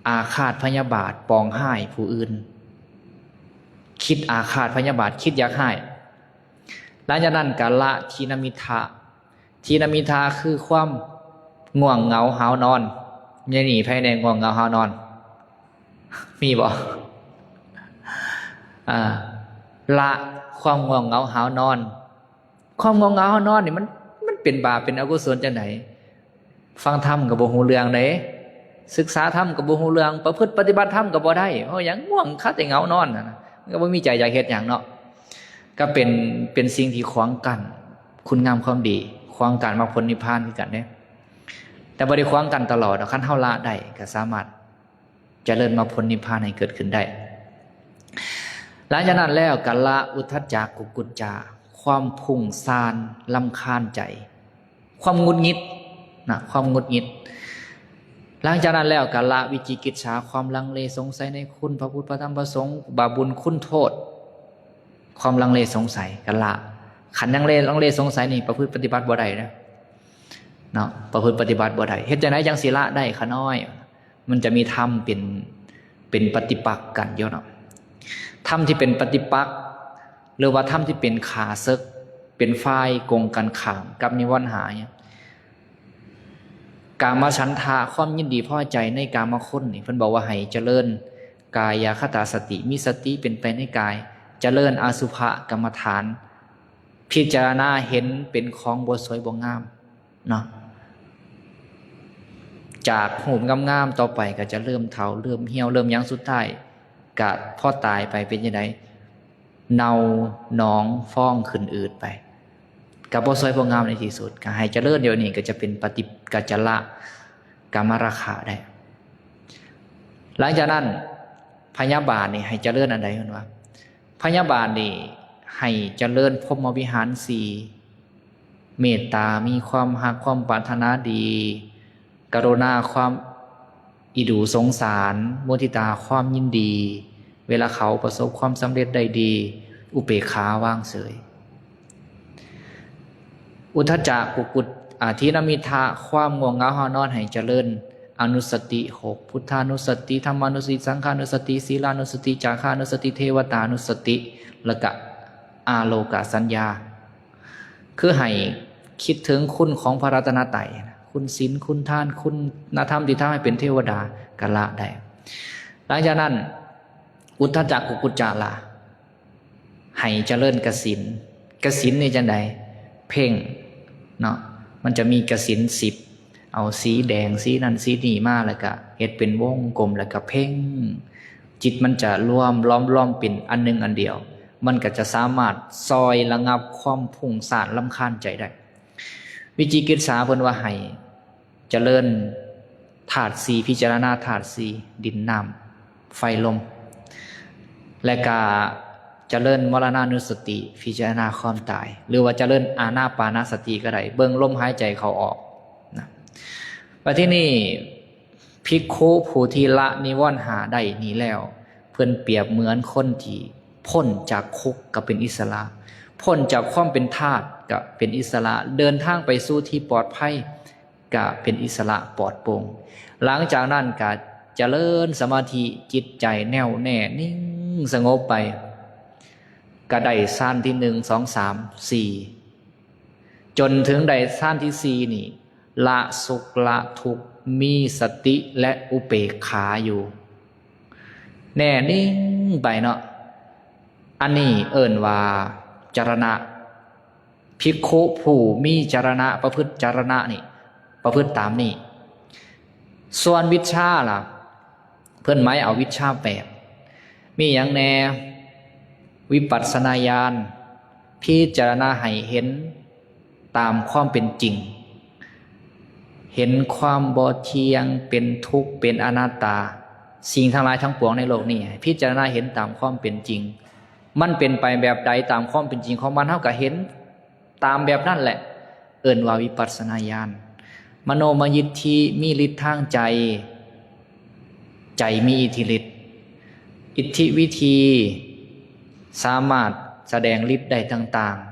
อาฆาตพยาบาทปองห้ายผู้อื่นคิดอาฆาตพยาบาทคิดอยากให้หลังจากนั้นกะละทีนมิทะทีนมิทะคือความง่วงเหงาหาวนอนยังหนีภายในง่วงเหงาหาวนอนมีบ่ละความง่วงเหงาหาวนอนความง่วงเหงาหาวนอนนี่มันเป็นบาปเป็นอกุศลจังไดฟังธรรมก็บ่ฮู้เรื่องเด้ศึกษาธรรมก็บ่ฮู้เรื่องประพฤติปฏิบัติธรรมก็บ่ได้เพราะหยังง่วงคักแต่เหงานอนน่ะก็บ่มีใจอยากเฮ็ดหยังเนาะก็เป็นสิ่งที่ขวางกั้นคุณงามความดีขวางกั้นมรรคผลนิพพานคือกันเด้แต่บ่ได้ขวางกันตลอดคันเฮาละได้ก็สามารถเจริญมรรคผลนิพพานให้เกิดขึ้นได้หลังจากนั้นแล้วกัลละอุทธัจจะกุกุจจะความพุ่งซ่านรำคาญใจความหงุดหงิดนะความหงุดหงิดหลังจากนั้นแล้วกัลละวิจิกิจฉาความลังเลสงสัยในคุณพระพุทธพระธรรมพระสงฆ์บาปบุญคุณโทษความลังเลสงสัยกัลละขันลังเลสงสัยนี่ประพฤติปฏิบัติบ่ได้นะเนาะประพฤติปฏิบัติบ่ได้เฮ็ดจังได๋จังสิละได้ขาน้อยมันจะมีธรรมเป็นปฏิปักษ์กันอยู่เนาะธรรมที่เป็นปฏิปักษ์หรือว่าธรรมที่เป็นขาศึกเป็นฝ่ายกงกันข้ามกับนิวรณ์5เนี่ยกามฉันทะความยินดีพอใจในกามคุณนี่เพิ่นบอกว่าให้เจริญกายคตาสติมีสติเป็นไปในกายเจริญอสุภกรรมฐานพิจารณาเห็นเป็นของบ่สวยบ่งามเนาะจากหูมงามๆต่อไปก็จะเริ่มเฒ่าเริ่มเหี่ยวเริ่มยังสุดท้ายก็พอตายไปเป็นจังได๋เน่าหนองฟ้องขึ้นอืดไปก็บ่สวยบ่งามในที่สุดก็ให้เจริญเดี๋ยวนี้ก็จะเป็นปฏิกัจจละกามราคะได้หลังจากนั้นพยาบาทนี่ให้เจริญอันใดเพิ่นว่าพยาบาทนี่ให้เจริญพรหมวิหาร4เมตตามีความรักความปรารถนาดีกรุณาความอิดูสงสารมุทิตาความยินดีเวลาเขาประสบความสำเร็จได้ดีอุเบกขาวางเฉยอุทธัจจะกุกุจทีนมิทะความง่วงเหงาหาวนอนให้เจริญอนุสติ6พุทธานุสติธรรมานุสติสังฆานุสติศีลานุสติจาคานุสติเทวตานุสติแล้วก็อาโลกสัญญาคือให้คิดถึงคุณของพระรัตนตรัยคุณศีลคุณทานคุณธรรมที่ทำให้เป็นเทวดาก็ละได้หลังจากนั้นอุทธัจจะกุกุจจะละให้เจริญกสิณกสิณนี่จังไดเพ่งเนาะมันจะมีกสิณ10เอาสีแดงสีนั้นสีนี้มาแล้วก็เฮ็ดเป็นวงกลมแล้วก็เพ่งจิตมันจะรวมล้อมเป็นอันหนึ่งอันเดียวมันก็จะสามารถซอยระงับความพุ่งซ่านรำคาญใจได้วิจิกิจฉาเพิ่นว่าให้เจริญธาตุ4พิจารณาธาตุ4ดินน้ำไฟลมและก็เจริญมรณานุสติพิจารณาความตายหรือว่าเจริญอานาปานสติก็ได้เบิ่งลมหายใจเข้าออกนะว่าที่นี่ภิกขุผู้ที่ละนิวรณ์5ได้นี้แล้วเพิ่นเปรียบเหมือนคนที่พ้นจากคุกก็เป็นอิสระพ้นจากความเป็นทาสก็เป็นอิสระเดินทางไปสู่ที่ปลอดภัยก็เป็นอิสระปลอดโปร่งหลังจากนั้นก็เจริญสมาธิจิตใจแน่วแน่นิ่งสงบไปก็ได้ชั้นที่1 2 3 4จนถึงได้ชั้นที่4นี่ละสุขละทุกข์มีสติและอุเบกขาอยู่แน่นิ่งไปเนาะอันนี้เอิ้นว่าจรณะภิกขุผู้มีจรณะประพฤติจรณะนี่ประพฤติตามนี่ ส่วนวิชาล่ะเพื่อนไม้เอาวิชา8มีอย่างแน่วิปัสสนาญาณพิจารณาให้เห็นตามความเป็นจริงเห็นความบ่เที่ยงเป็นทุกข์เป็นอนัตตาสิ่งทั้งหลายทั้งปวงในโลกนี้พิจารณาเห็นตามความเป็นจริงมันเป็นไปแบบใดตามความเป็นจริงของมันเท่ากับเห็นตามแบบนั้นแหละเอิ้นว่าวิปัสสนาญาณมโนมยิทธิมีฤทธิ์ทางใจใจมีอิทธิฤทธิ์อิทธิวิธีสามารถแสดงฤทธิ์ได้ต่างๆ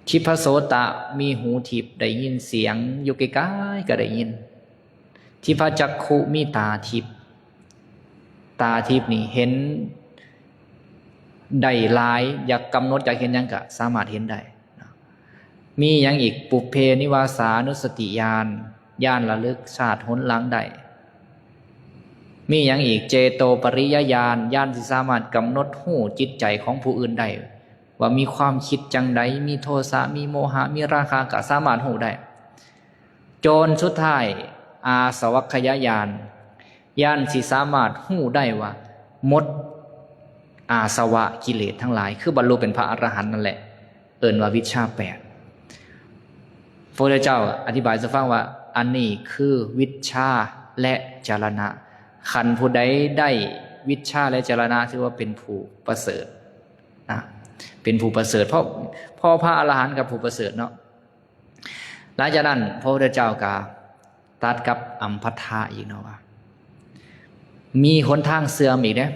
ทิพโสตะมีหูทิพย์ได้ยินเสียงอยู่ใกล้ๆก็ได้ยินทิพจักขุมีตาทิพย์ตาทิพย์นี่เห็นได้หลายอยากกำหนดอยากเห็นยังก็สามารถเห็นได้มีอย่างอีกปุเพนิวาสานุสติญาณญาณระลึกชาติหนหลังได้มีอย่างอีกเจโตปริยญาณญาณที่สามารถกำหนดหูจิตใจของผู้อื่นได้ว่ามีความคิดจังใดมีโทสะมีโมหะมีราคะก็สามารถหูได้จนสุดท้ายอาสวัคยญาณญาณที่สามารถหูได้ว่าหมดอาสวะกิเลสทั้งหลายคือบรรลุเป็นพระอรหันต์นั่นแหละเอิ้นว่าวิชชา8พระพุทธเจ้าอธิบายให้ฟังว่าอันนี้คือวิชชาและจรณะขันผู้ใดได้วิชชาและจรณะถือว่าเป็นผู้ประเสริฐนะเป็นผู้ประเสริฐเพราะพระอรหันต์กับผู้ประเสริฐเนาะหลังจากนั้นพระพุทธเจ้าก็ตัดกับอัมพัทธะอีกเนาะว่ามีหนทางเสื่อมอีกเด้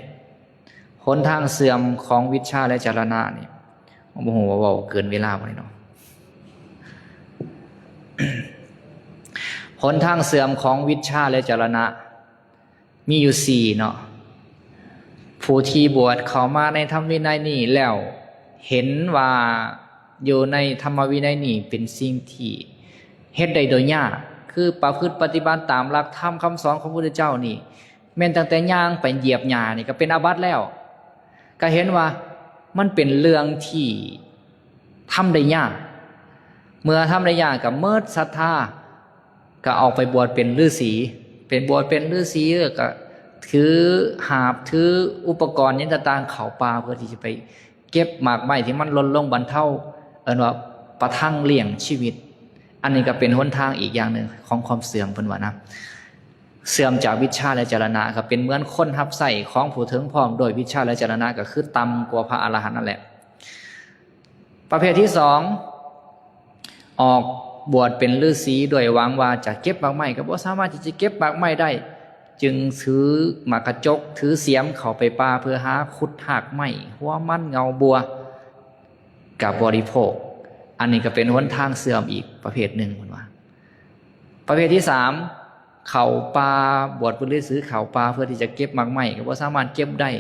หนทางเสื่อมของวิชชาและจรณะนี่โอ้โหว่าเกินเวลาไปเนาะหนทางเสื่อมของวิชชาและจรณะมีอยู่4เนาะผู้ที่บวชเข้ามาในธรรมวินัยนี้แล้วเห็นว่าอยู่ในธรรมวินัยนี้เป็นสิ่งที่เฮ็ดได้โดยยากคือประพฤติปฏิบัติตามหลักธรรมคำสอนของพระพุทธเจ้านี่แม้ตั้งแต่ย่างไปเหยียบหญ้านี่ก็เป็นอาบัติแล้วก็เห็นว่ามันเป็นเรื่องที่ทำได้ยากเมื่อทำได้ยากก็เมิดศรัทธาก็ออกไปบวชเป็นฤาษีเป็นบวชเป็นฤาษีก็ถือหาบถืออุปกรณ์ยันต่างๆเข้าป่าเพื่อที่จะไปเก็บหมากไม้ที่มันลดลงบรรเทาว่าประทังเลี้ยงชีวิตอันนี้ก็เป็นหนทางอีกอย่างหนึ่งของความเสื่อมเพิ่นว่านะเสื่อมจากวิชชาและจรณะครับเป็นเหมือนคนรับใส่ของผู้ถึงพร้อมโดยวิชชาและจรณะก็คือต่ำกว่าพระอรหันต์นั่นแหละประเภทที่2ออกบวชเป็นฤาษีโดยหวังว่าจะเก็บหมากไม้ก็บ่สามารถที่จะเก็บหมากไม้ได้จึงถือหมากกระจกถือเสียมเข้าไปป่าเพื่อหาขุดหากไม้หัวมันเงาบัวกับบริโภคอันนี้ก็เป็นหนทางเสื่อมอีกประเภทหนึ่งเหมือนว่าประเภทที่3เข้าป่าบวชเป็นฤาษีเข้าป่าเพื่อที่จะเก็บหมากไม้ก็บ่สามารถเก็บได้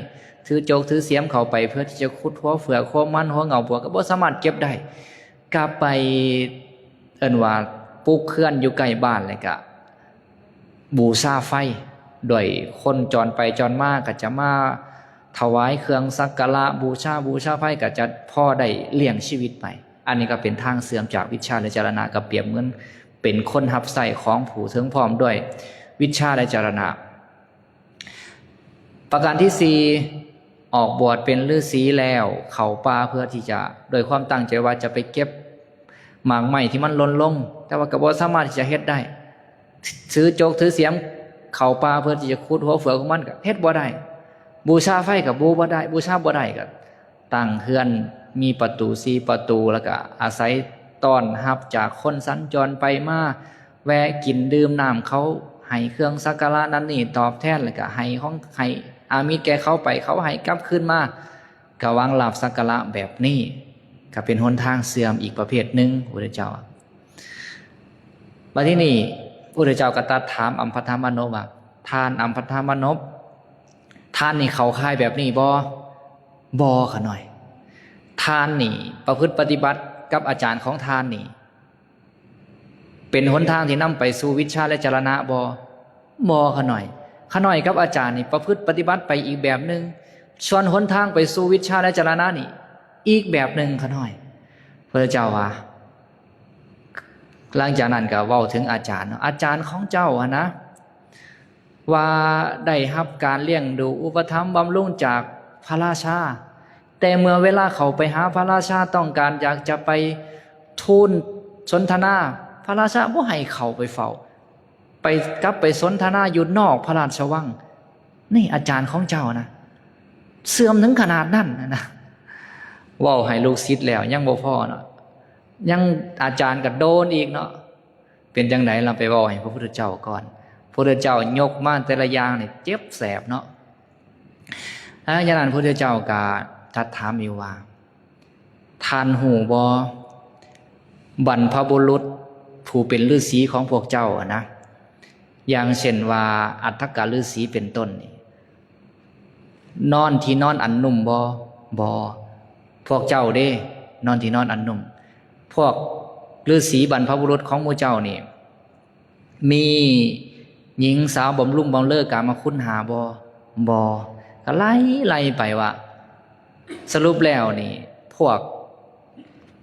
ถือโจกถือเสียมเข้าไปเพื่อที่จะขุดหัวเฟือกหัวมันหัวเงาบัวก็บ่สามารถเก็บได้กลับไปว่าปลูกเคลื่อนอยู่ใกล้บ้านเลยก็บูชาไฟโดยคนจรไปจรมาก็จะมาถวายเครื่องสักการะบูชาไฟก็จะพ่อได้เลี้ยงชีวิตไปอันนี้ก็เป็นทางเสื่อมจากวิชชาและจรณะก็เปรียบเหมือนเป็นคนรับใส่ของผู้ถึงพร้อมด้วยวิชชาและจรณะประการที่4ออกบวชเป็นฤาษีแล้วเข้าป่าเพื่อที่จะโดยความตั้งใจว่าจะไปเก็บหมากไม้ที่มันหล่นลงแต่ว่าก็บ่สามารถที่จะเฮ็ดได้ถือโจกถือเสียมเข้าป่าเพื่อที่จะขุดหัวเฟือกของมันก็เฮ็ดบ่ได้บูชาไฟก็บ่ได้บูชาบ่ได้ก็ตั้งเฮือนมีประตู4ประตูแล้วก็อาศัยต้อนรับจากคนสัญจรไปมาแวะกินดื่มน้ำเขาให้เครื่องสักการะนั้นนี่ตอบแทนแล้วก็ให้อามิตรแก่เขาไปเขาให้กลับคืนมาก็วางลาภสักการะแบบนี้ก็เป็นหนทางเสื่อมอีกประเภทหนึ่งพระพุทธเจ้าบัดนี้พระพุทธเจ้าก็ตรัสถามอัมพัทธมนพว่าท่านอัมพัทธมนพท่านนี่เข้าค่ายแบบนี้บ่ขะหน่อยท่านนี่ประพฤติปฏิบัติกับอาจารย์ของท่านนี่เป็นหนทางที่นำไปสู่วิชชาและจรณะบ่ขะหน่อยกับอาจารย์นี่ประพฤติปฏิบัติไปอีกแบบนึงส่วนหนทางไปสู่วิชชาและจรณะนี่อีกแบบหนึ่งขะหน่อยพระเจ้าว่า หลังจากนั้นก็เว้าถึงอาจารย์อาจารย์ของเจ้านะว่าได้รับการเลี้ยงดูอุปถัมภ์บำรุงจากพระราชาแต่เมื่อเวลาเขาไปหาพระราชาต้องการอยากจะไปทูลสนทนาพระราชาบ่ให้เขาไปเฝ้าไปกลับไปสนทนาอยู่นอกพระราชวังนี่อาจารย์ของเจ้านะเสื่อมถึงขนาดนั้นนะเว้าให้ลูกศิษย์แล้วยังบ่พอเนาะยังอาจารย์ก็โดนอีกเนาะเป็นจังได๋เราไปเว้าให้พระพุทธเจ้าก่อนพระพุทธเจ้ายกมาแต่ละอย่างนี่เจ็บแสบเนาะอย่างนั้นพระพุทธเจ้าก็ตรัสถามอยู่ว่าท่านหูบ่บรรพบุรุษผู้เป็นฤาษีของพวกเจ้านะอย่างเช่นว่าอัฏฐกฤาษีเป็นต้นนี่นอนที่นอนอันนุ่มบ่พวกเจ้าเด้นอนที่นอนอันนุ่มพวกฤาษีบรรพบุรุษของหมู่เจ้านี่มีหญิงสาวบำรุงบำเรอกามาคุณหาบ่ก็ไล่ไปว่าสรุปแล้วนี่พวก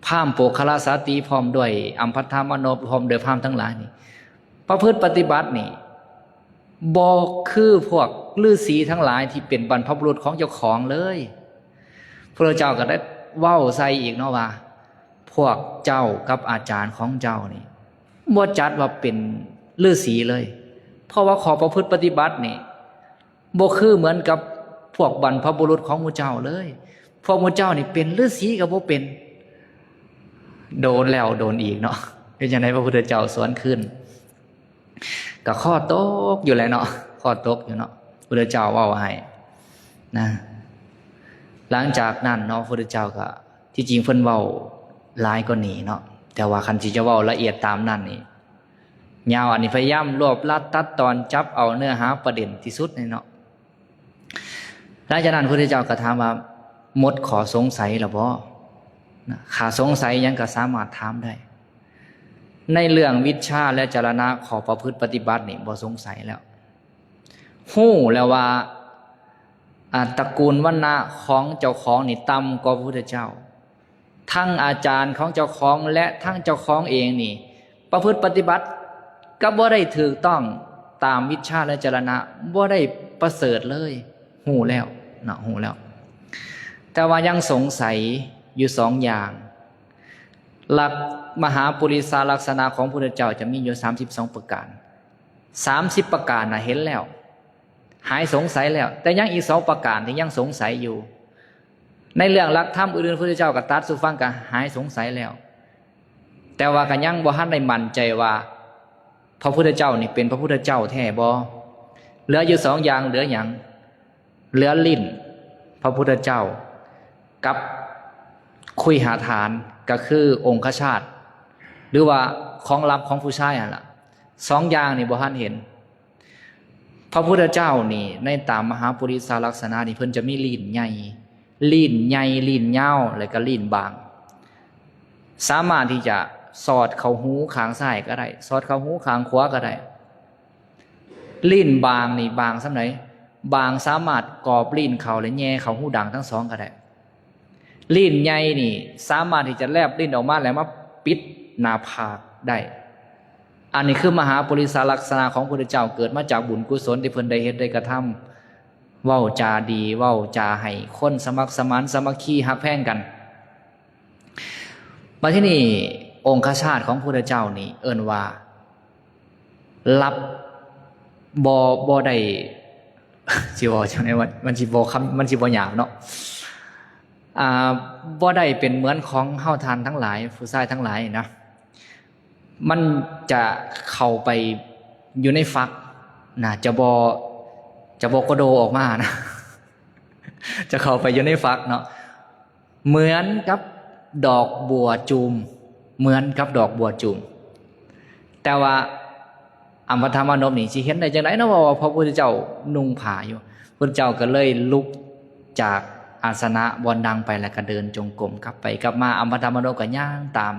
พราหมณ์โปกคลาสาติพร้อมด้วยอัมพัทธามโนพร้อมด้วยพราหมณ์ทั้งหลายนี่ประพฤติปฏิบัตินี่บ่คือพวกฤาษีทั้งหลายที่เป็นบรรพบุรุษของเจ้าของเลยพระเจ้าก็ได้เว้าใส่อีกเนาะว่าพวกเจ้ากับอาจารย์ของเจ้านี่บ่จัดว่าเป็นฤาษีเลยเพราะว่าขอประพฤติปฏิบัตินี่บ่คือเหมือนกับพวกบรรพบุรุษของหมู่เจ้าเลยพวกหมู่เจ้านี่เป็นฤาษีก็บ่เป็นโดนแล้วโดนอีกเนาะเป็นจังได๋พระพุทธเจ้าสอนขึ้นก็ข้อตกอยู่แล้วเนาะข้อตกอยู่เนาะพระพุทธเจ้าเว้าให้นะหลังจากนั้นเนาะพระพุทธเจ้าก็ที่จริงเพิ่นเว้าหลายกว่านี้เนาะแต่ว่าคันสิจะเว้าละเอียดตามนั้นนี่ยาวอันนี้พยายามรวบลัดตัดตอนจับเอาเนื้อหาประเด็นที่สุดเนาะหลังจากนั้นพระพุทธเจ้าก็ถามว่าหมดขอสงสัยหรือบ่ข้าสงสัยยังก็สามารถถามได้ในเรื่องวิชาและจรณะขอประพฤติปฏิบัตินี่บ่สงสัยแล้วฮู้แล้วว่าตระกูลวรรณะของเจ้าของนี่ต่ำกว่าพระพุทธเจ้าทั้งอาจารย์ของเจ้าของและทั้งเจ้าของเองนี่ประพฤติปฏิบัติก็บ่ได้ถูกต้องตามวิชาและจรณะบ่ได้ประเสริฐเลยฮู้แล้วเนาะฮู้แล้วแต่ว่ายังสงสัยอยู่สองอย่างหลักมหาปุริสาลักษณะของพระพุทธเจ้าจะมีอยู่32ประการ30ประการน่ะเห็นแล้วหายสงสัยแล้วแต่ยังอีก2ประการที่ยังสงสัยอยู่ในเรื่องหลักธรรมอื่นๆพระพุทธเจ้าก็ตรัสสู่ฟังก็หายสงสัยแล้วแต่ว่าก็ยังบ่ทันได้มั่นใจว่าพระพุทธเจ้านี่เป็นพระพุทธเจ้าแท้บ่เหลืออยู่2อย่างเหลือหยังเหลือลิ้นพระพุทธเจ้ากับคุยหาฐานก็คือองคชาตหรือว่าของลับของผู้ชายล่ะ2อย่างนี่บ่ทันเห็นพระพุทธเจ้านี่ในตามมหาปุริสาลักษณะนี่เพิ่นจะมีลิ้นใหญ่ลิ้นยาวแล้วก็ลิ้นบางสามารถที่จะสอดเข้าหูข้างซ้ายก็ได้สอดเข้าหูข้างขวาก็ได้ลิ้นบางนี่บางซำไหนบางสามารถกอบลิ้นเข้าและแย่เข้าหูดังทั้งสองก็ได้ลิ้นใหญ่นี่สามารถที่จะแลบลิ้นออกมาแล้วมาปิดหน้าผากได้อันนี้คือมหาปุริสาลักษณะของพระพุทธเจ้าเกิดมาจากบุญกุศลที่เพิ่นได้เฮ็ดได้กระทำเว้าจาดีเว้าจาให้คนสมัครสมานสามัคคีฮักแพงกันมาที่นี่องคชาตของพระพุทธเจ้านี่เอิ้นว่ารับบ่ได้สิว่าจังได๋ว่ามันสิบ่คำมันสิบ่หยาบเนาะบ่ได้เป็นเหมือนของเฮาทานทั้งหลายผู้ชายทั้งหลายนะมันจะเข้าไปอยู่ในฟักนะจะบ่กระโดออกมานะจะเข้าไปอยู่ในฟักเนาะเหมือนกับดอกบัวจูมเหมือนกับดอกบัวจูมแต่ว่าอัมพธรรมนพนี่สิเห็นได้จังได๋เนาะว่าพระพุทธเจ้านุ่งผ้าอยู่พระพุทธเจ้าก็เลยลุกจากอาสนะบอนดังไปแล้วก็เดินจงกรมกลับไปกลับมาอัมพธรรมนพก็ย่างตาม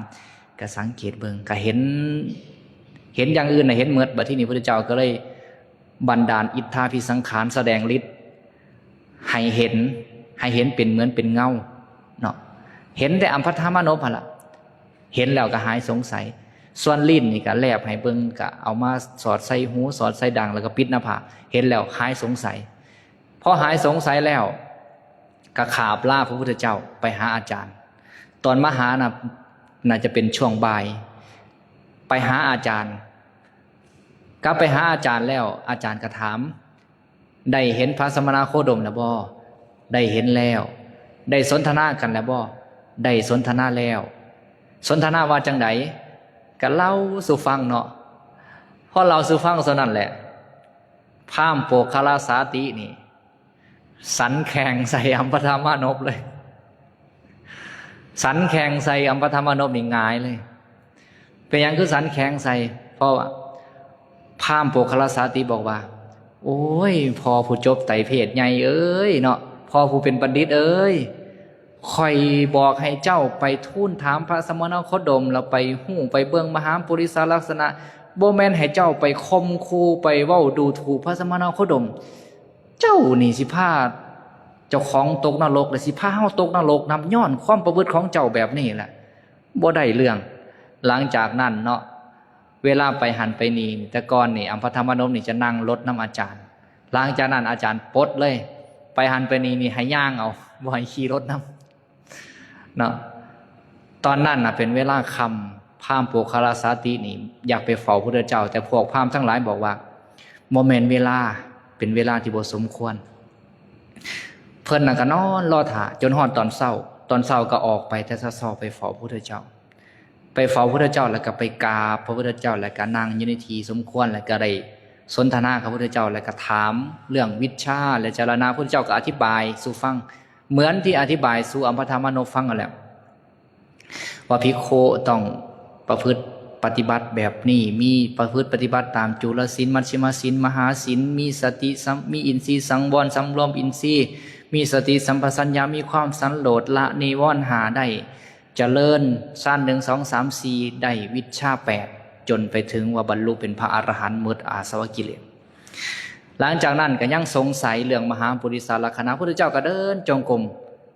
ก็สังเกตเบิ่งก็เห็นอย่างอื่นน่ะเห็นหมดบัดทีนี้พระพุทธเจ้าก็เลยบันดาลอิทธาภิสังขารแสดงฤทธิ์ให้เห็นเป็นเหมือนเป็นเงาเนาะเห็นแต่อัมพธรรมนพหั่นล่ะเห็นแล้วก็หายสงสัย ส่วนลิ้นนี่ก็แลบให้เบิ่งก็เอามาสอดใส่หูสอดใส่ดังแล้วก็ปิดหน้าผากเห็นแล้วหายสงสัยพอหายสงสัยแล้วก็ขาบลาพระพุทธเจ้าไปหาอาจารย์ ตอนมาหาน่าจะเป็นช่วงบ่ายไปหาอาจารย์ก็ไปหาอาจารย์แล้วอาจารย์ก็ถามได้เห็นพระสมณโคดมแล้วบ่ได้เห็นแล้วได้สนทนากันแล้วบ่ได้สนทนาแล้วสนทนาว่าจังไดก็เล่าสู่ฟังเนาะพอเราสู่ฟังเท่านั้นแหละพราหมณ์โปกคาลาสาตินี่สันแข่งใส่อัมพธามานพเลยสันแข่งใส่อัมพธามานพนี่หงายเลยเป็นอย่างคือสันแข่งใส่เพราะว่าพราหมณ์โปกคาลาสาติบอกว่าโอ้ยพอผู้จบไตรเพศใหญ่เอ้ยเนาะพอผู้เป็นบัณฑิตเอ้ยค่อยบอกให้เจ้าไปทูลถามพระสมณโคดมแล้วไปหู้ไปเบิ่งมหาปุริสลักษณะบ่แม่นให้เจ้าไปคมคูไปเว้าดูถูกพระสมณโคดมเจ้านี่สิพาเจ้าของตกนรกและสิพาเฮาตกนรกนำย้อนความประพฤติของเจ้าแบบนี้แหละบ่ได้เรื่องหลังจากนั้นเนาะเวลาไปหันไปนี่แต่ก่อนนี่อัมพธามานพนี่จะนั่งรถน้ำอาจารย์หลังจากนั้นอาจารย์ปลดเลยไปหันไปนี่ให้ย่างเอาบ่ให้ขี่รถน้ำเนาะตอนนั้นน่ะเป็นเวลาค่ำพราหมณ์โปกคาลาสาตินี่อยากไปเฝ้าพระพุทธเจ้าแต่พวกพราหมณ์ทั้งหลายบอกว่าโมเมนต์เวลาเป็นเวลาที่บ่สมควรเพิ่นน่ะก็นอนรอท่าจนฮอดตอนเช้าก็ออกไปแต่เช้าไปเฝ้าพระพุทธเจ้าไปเฝ้าพระพุทธเจ้าแล้วก็ไปกราบพระพุทธเจ้าแล้วก็นั่งอยู่ในที่สมควรแล้วก็ได้สนทนากับพระพุทธเจ้าแล้วก็ถามเรื่องวิชาและจารณะพระพุทธเจ้าก็อธิบายสู่ฟังเหมือนที่อธิบายสู่อัมพธามานพฟังนั่นแหละว่าภิกขุต้องประพฤติปฏิบัติแบบนี้มีประพฤติปฏิบัติตามจุลศีลมัชฌิมศีลมหาศีลมีสติมีอินทรีย์สังวรสำรวมอินทรีย์มีสติสัมปชัญญะมีความสันโดษละนิวรณ์หาได้เจริญสั้น1 2 3 4ได้วิชา8จนไปถึงว่าบรรลุเป็นพระอรหันต์หมดอาสวะกิเลสหลังจากนั้นก็ยังสงสัยเรื่องมหาปุริสลักษณะพระพุทธเจ้าก็เดินจงกรม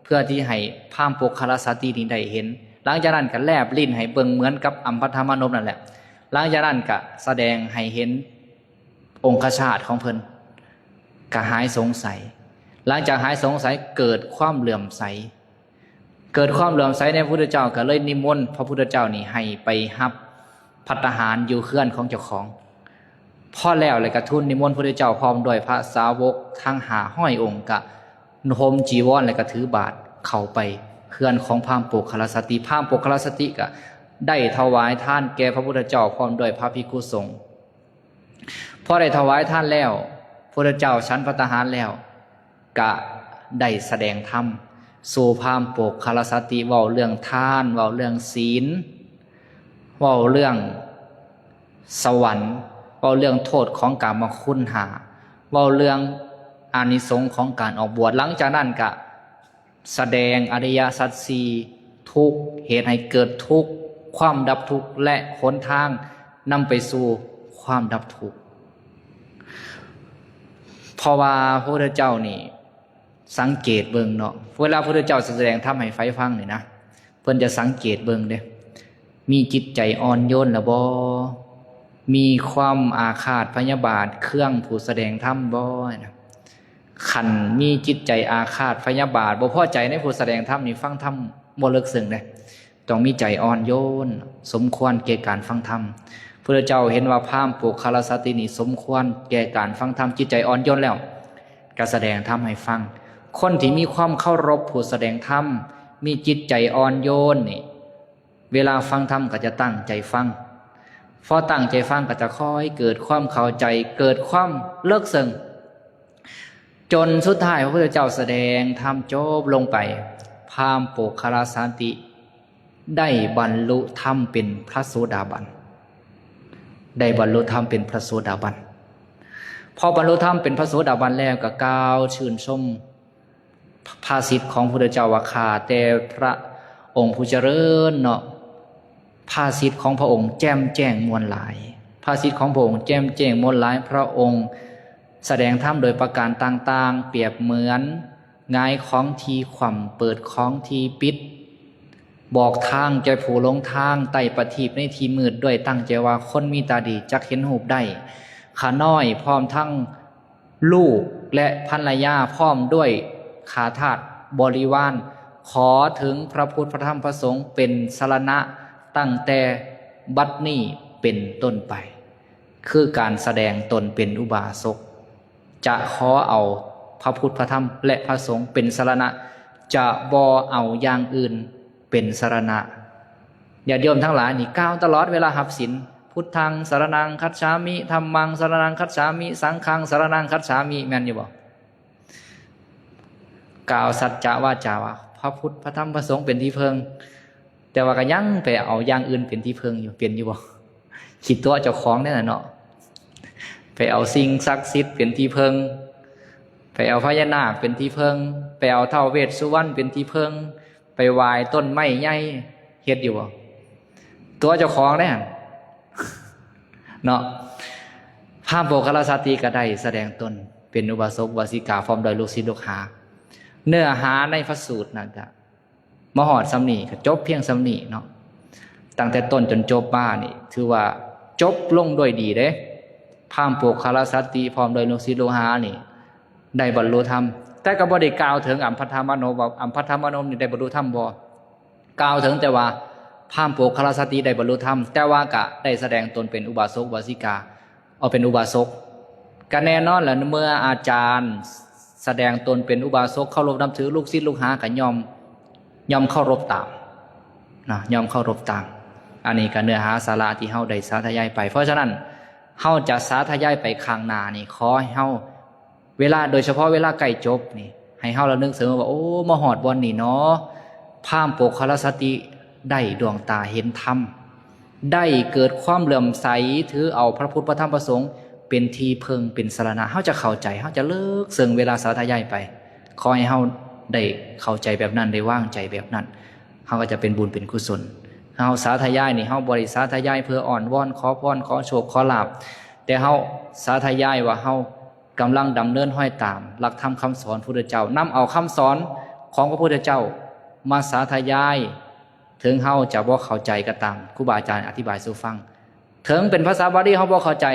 เพื่อที่ให้พราหมณ์โปกคาลาสาตินี้ได้เห็นหลังจากนั้นก็แลบลิ้นให้เบิ่งเหมือนกับอัมพธามานพนั่นแหละหลังจากนั้นก็แสดงให้เห็นองคชาตของเพิ่นก็หายสงสัยหลังจากหายสงสัยเกิดความเหลื่อมใสเกิดความเหลื่อมใสในพระพุทธเจ้าก็เลยนิมนต์พระพุทธเจ้านี่ให้ไปรับภัตตาหารอยู่เฮือนของเจ้าของพอแล้วเลยก็ทูลนิมนต์พระพุทธเจ้าพร้อมด้วยพระสาวกทั้ง500องค์ก็ห่มจีวรแล้วก็ถือบาตรเข้าไปเฮือนของพราหมณ์โปกคาลาสติพราหมณ์โปกคาลาสติก็ได้ถวายทานแก่พระพุทธเจ้าพร้อมด้วยพระภิกขุสงฆ์พอได้ถวายทานแล้วพระพุทธเจ้าฉันภัตตาหารแล้วก็ได้แสดงธรรมสู่พราหมณ์โปกคาลาสติเว้าเรื่องทานเว้าเรื่องศีลเว้าเรื่องสวรรค์เว้าเรื่องโทษของกามคุณ5เว้าเรื่องอานิสงส์ของการออกบวชหลังจากนั้นก็แสดงอริยสัจ4ทุกข์เหตุให้เกิดทุกข์ความดับทุกข์และหนทางนำไปสู่ความดับทุกข์เพราะว่าพระพุทธเจ้านี่สังเกตเบิ่งเนาะเวลาพระพุทธเจ้าแสดงธรรมให้ไฟฟังนี่นะเพิ่นจะสังเกตเบิ่งเด้มีจิตใจอ่อนโยนหรือบ่มีความอาฆาตพยาบาทเครื่องผู้แสดงธรรมบ่นะขันมีจิตใจอาฆาตพยาบาทบ่พอใจในผู้แสดงธรรมนี่ฟังธรรมบ่ลึกซึ้งเด้ต้องมีใจอ่อนโยนสมควรแก่การฟังธรรมพระเจ้าเห็นว่าพราหมณ์โปกคาลาสตินี่สมควรแก่การฟังธรรมจิตใจอ่อนโยนแล้วก็แสดงธรรมให้ฟังคนที่มีความเคารพผู้แสดงธรรมมีจิตใจอ่อนโยนนี่เวลาฟังธรรมก็จะตั้งใจฟังพอตั้งใจฟังก็จะค่อยเกิดความเข้าใจเกิดความเลิกซึ้งจนสุดท้ายพระพุทธเจ้าแสดงธรรมจบลงไปพราหมณ์โปกคาลาสติได้บรรลุธรรมเป็นพระโสดาบันได้บรรลุธรรมเป็นพระโสดาบันพอบรรลุธรรมเป็นพระโสดาบันแล้วก็กล่าวชื่นชมภาษิตของพระพุทธเจ้าว่าข้าแต่พระองค์ผู้เจริญเนาะภาษิตของพระองค์แจ่มแจ้งมวลหลายภาษิตของพระองค์แจ่มแจ้งมวลหลายพระองค์แสดงธรรมโดยประการต่างๆเปรียบเหมือนหงายของทีขว่ำเปิดของทีปิด บอกทางแก่ผู้หลงทางไต่ประทีปในที่มืดด้วยตั้งใจว่าคนมีตาดีจักเห็นรูปได้ขาน้อยพร้อมทั้งลูกและภรรยาพร้อมด้วยขาทาสบริวารขอถึงพระพุทธพระธรรมพระสงฆ์เป็นสรณะตั้งแต่บัดนี้เป็นต้นไปคือการแสดงตนเป็นอุบาสกจะขอเอาพระพุทธพระธรรมและพระสงฆ์เป็นสรณะจะบ่เอาอย่างอื่นเป็นสรณะญาติโยมทั้งหลายนี่กล่าวตลอดเวลาหับศีลพุทธังสรณังคัจฉามิธัมมังสรณังคัจฉามิสังฆังสรณังคัจฉามิแม่นอยู่บ่กล่าวสัจจะวาจาว่าพระพุทธพระธรรมพระสงฆ์เป็นที่พึ่งแต่ว่าก็ยังไปเอาอย่างอื่นเป็นที่พึ่งอยู่เปลี่ยนอยู่บ่คิดตัวเจ้าของนี่น่ะเนาะไปเอาสิ่งศักดิ์สิทธิ์เป็นที่พึ่งไปเอาพญานาคเป็นที่พึ่งไปเอาท้าวเวสสุวรรณเป็นที่พึ่งไปไหว้ต้นไม้ใหญ่เฮ็ดอยู่บ่ตัวเจ้าของเนี่ยเนาะพระโมคคัลลาสติก็ได้แสดงตนเป็นอุบาสกอุบาสิกาพร้อมโดยลูกศิษย์ลูกหาเนื้อหาในพระสูตรนั่นก็มหอดสำนีก็จบเพียงสำนีเนาะตั้งแต่ต้นจนจบมานี่ถือว่าจบลงด้วยดีเด้พระโมคคัลลาสติพร้อมโดยลูกศิษย์ลูกหานี่ได้บรรลุธรรมแต่ก็บ่ได้กล่าวถึงอัมพัทธามโนว่าอัมพัทธามโนนี่ได้บรรลุธรรมบ่กล่าวถึงแต่ว่าพระโมคคัลลาสติได้บรรลุธรรมแต่ว่าก็ได้แสดงตนเป็นอุบาสกอุบาสิกาเอาเป็นอุบาสกก็แน่นอนแหละเมื่ออาจารย์แสดงตนเป็นอุบาสกเคารพนับถือลูกศิษย์ลูกหาก็ยอมเคารพตามนะยอมเคารพตามอันนี้ก็เนื้อหาสาระที่เฮาได้สาธยายไปเพราะฉะนั้นเฮาจะสาธยายไปข้างหน้านี่ขอให้เฮาเวลาโดยเฉพาะเวลาใกล้จบนี่ให้เฮาระลึกเสมอว่าโอ้มาหอดวันนี้เนาะพระโมคคัลลาสติได้ดวงตาเห็นธรรมได้เกิดความเลื่อมใสถือเอาพระพุทธพระธรรมพระสงฆ์เป็นที่พึ่งเป็นสรณะเฮาจะเข้าใจเฮาจะเลิกเสื่องเวลาสาธยายไปขอให้เฮาได้เข้าใจแบบนั้นได้ว่างใจแบบนั้นเฮาก็จะเป็นบุญเป็นกุศลเฮาสาธยายนี่เฮาบ่ได้สาธยายเพื่ออ่อนวอนขอพรขอโชคขอลาภแต่เฮาสาธยายว่าเฮากำลังดำเนินห้อยตามหลักธรรมคำสอนพระพุทธเจ้านำเอาคำสอนของพระพุทธเจ้ามาสาธยายถึงเฮาจะบ่เข้าใจก็ตามครูบาอาจารย์อธิบายสู่ฟังถึงเป็นภาษาบาลีเฮาบ่เข้าใจ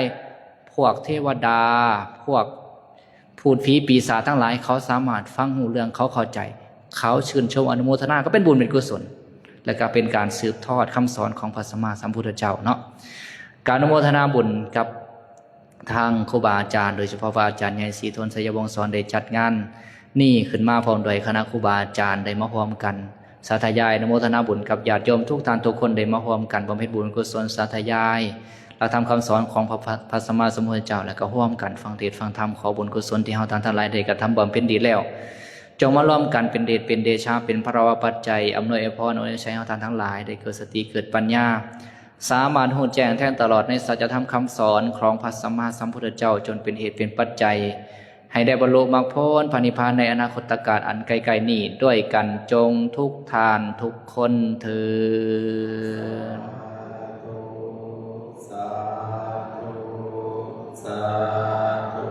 พวกเทวดาพวกพูดผีปีศาจทั้งหลายเขาสามารถฟังหูเรื่องเขาเข้าใจเขาชื่นชมอนุโมทนาก็เป็นบุญเป็นกุศลและก็เป็นการสืบทอดคำสอนของพระสัมมาสัมพุทธเจ้าเนาะการอนุโมทนาบุญกับทางครูบาอาจารย์โดยเฉพาะพระอาจารย์ใหญ่ศรีทนสยวงศ์สอนได้จัดงานนี่ขึ้นมาพร้อมโดยคณะครูบาอาจารย์ได้มาพร้อมกันสาธยายอนุโมทนาบุญกับญาติโยมทุกท่านทุกคนได้มาพร้อมกันบำเพ็ญบุญกุศลสาธยายเราทำคำสอนของพระสัมมาสัมพุทธเจ้าแล้วก็ร่วมกันฟังเทศน์ฟังธรรมขอบุญกุศลที่เฮาทั้งหลายได้กระทำบำเพ็ญดีแล้วจงมาร่วมกันเป็นเดชเป็นเดชาเป็นพระวปัจจัยอำนวยพรอำนวยชัยเฮาทั้งหลายได้เกิดสติเกิดปัญญาสามารถรู้แจ้งแทงตลอดในสัจธรรมคำสอนของพระสัมมาสัมพุทธเจ้าจนเป็นเหตุเป็นปัจจัยให้ได้บรรลุมรรคผลพระนิพพานในอนาคตการอันไกลๆนี้ด้วยกันจงทุกทานทุกคนเถิดสาธุ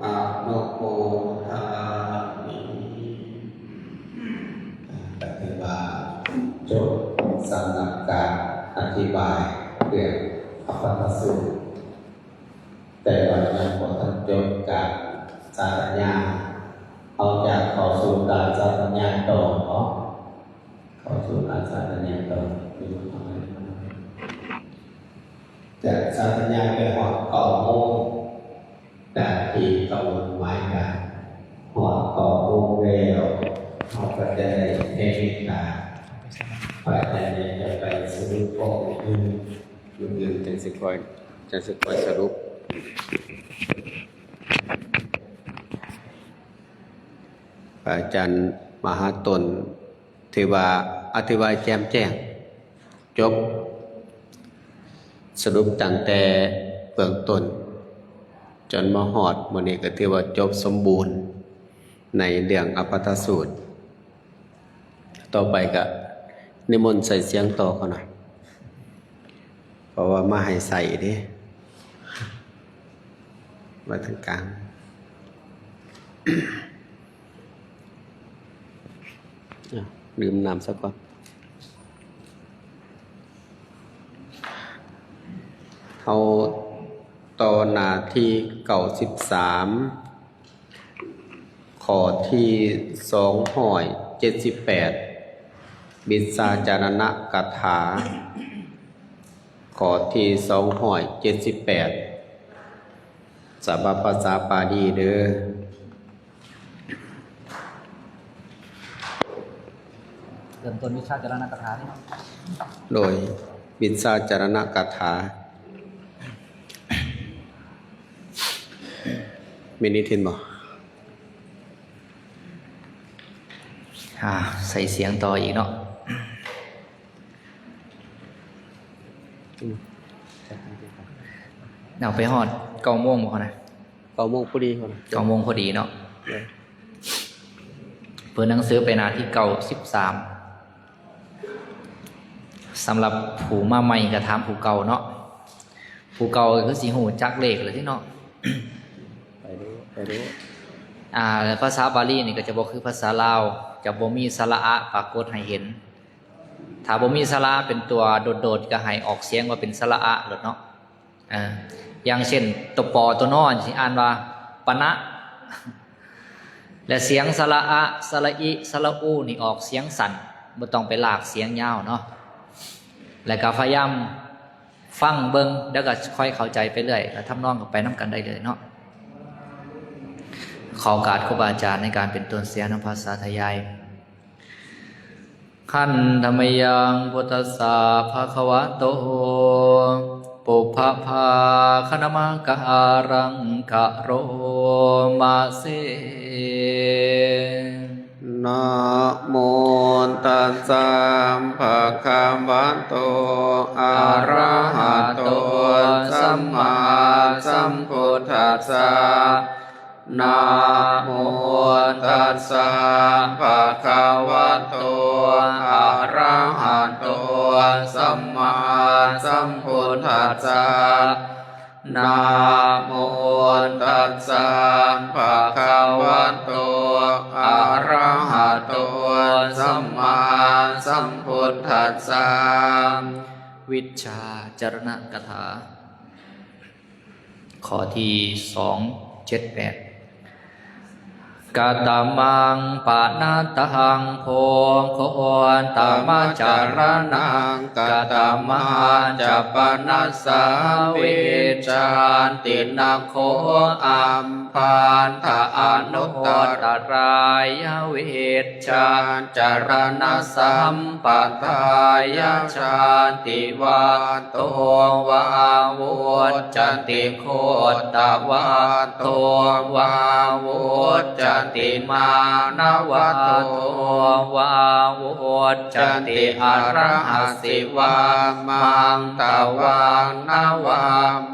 อะนุโมทามิปฏิบัติจบสำหรับการอธิบายเรื่องอภัตตสูตรแต่ว่ายังบ่ทันจบการสาธยายเอาจากเข้าสู่การสาธยายต่อเนาะเข้าสู่การสาธยายต่อจากสาธยายไปหอดเก่าโมงแต่ที่กำหนดไว้กันหอดเก่าโมงแล้วเขาก็จะได้เทคนิคการไปแต่เนี่ยจะไปสรุปข้ออื่นจังสิคอยสรุปอาจารย์มหาตนที่ว่าอธิบายแจ่มแจ้งจบสรุปตั้งแต่เบื้องต้นจนมาฮอดมื้อนี้ก็ถือว่าจบสมบูรณ์ในเรื่องอภัตตสูตรต่อไปก็นิมนต์ใส่เสียงต่อเขาหน่อยเพราะว่ามาให้ใส่ดิมาทางกลางลืมนำซะก่อน เฮาต่อหน้าที่93ข้อที่278บิสาจารณกถาข้อที่278สัพพภาษาปาลีเด้อเริ่มต้นวิชาจารณกถานี่เนาะโดยบิสาจารณกถามีนิทินบ่ใส่เสียงต่ออีกเนาะเอาไปฮอด9 โมงบ่คะนะ9 โมงพอดีคน9 โมงพอดีเนาะเปิดหนังสือไปหน้าที่93สำหรับผู้มาใหม่ก็ถามผู้เก่าเนาะผู้เก่าก็คือสิฮู้จักเลขเลยที่เนาะไปดูภาษาบาลีนี่ก็จะบ่คือภาษาลาวจะบ่มีสระอะปรากฏให้เห็นถ้าบ่มีสระเป็นตัวโดดๆก็ให้ออกเสียงว่าเป็นสระอะโลดเนาะอย่างเช่นตัวปอตัวนอนสิอ่านว่าปะนะและเสียงสระอะสระอิสระอูนี่ออกเสียงสั่นบ่ต้องไปลากเสียงยาวเนาะแล้วก็พยายามฟังเบิ่งแล้วก็ค่อยเข้าใจไปเรื่อยแล้วทำนองก็ไปนํกันได้เลยเนาะขอโอกาสครูบาอาจารย์ในการเป็นต้นเสียงภาษาไทยายขันธรรมยังพุทธัสสะภะคะวะโตปุพพาคณมะการังกะโรมาเสนะโมตัสสะภะคะวะโตอะระหะโตสัมมาสัมพุทธัสสะนะโมตัสสะภะคะวะโตอะระหะโตสัมมาสัมพุทธัสสะนะโมตัสสะภะคะวะโตอะระหะโตสัมมาสัมพุทธัสสะวิชาจารณกถาข้อที่278กาตามังปานาตังโพโคนตามาจารนังกาตามาจะปนัสสาเวจานตินาโคอัมพานทาอนุตตรายเวจานจารณสัมปทายชาติวาโตวาวุจันติโคตวาโตวาวุจันติมานวัตโตวาวุจันติอรหัสสิวามังตาวังนวา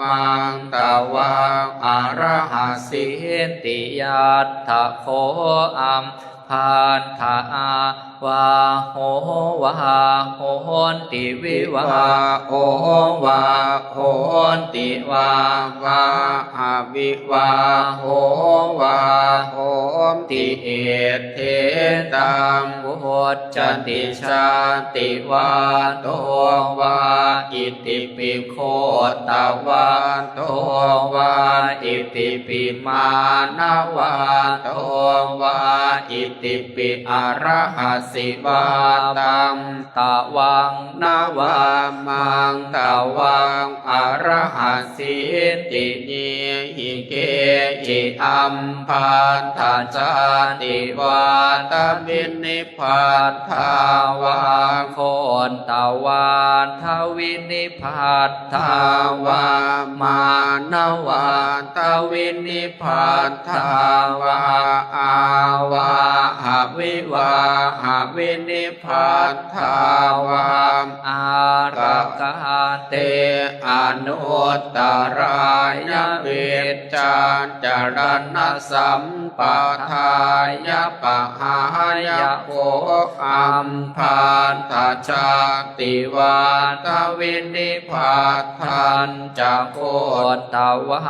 มังตาวังอรหัสสิติยัตถะโคอัมพานทาวาโหวาโหนติวิวาโอวาโหนติวาวาอวิวาโหวาโหมติเอเทตังวุจันติชาติวาโตวาอิติปิโคตวาโตวาอิติปิมานวาโตวาอิติปิอรหัสสิวาตัมตะวังนวามังตะวังอรหัสสิติญิหิเกอิอัมพันธาจาติวาตามินิพัทธาวาโคนตะวันทวินิพัทธาวามานวาตวินิพัทธาวาอาวาหวิวาหวินิพัทธาวามอารกาเตอนุตตรายเวจจานจารณสัมปทายปะหายโออัมพันธาชาติวาตวินิพัทธันจะโคตวะ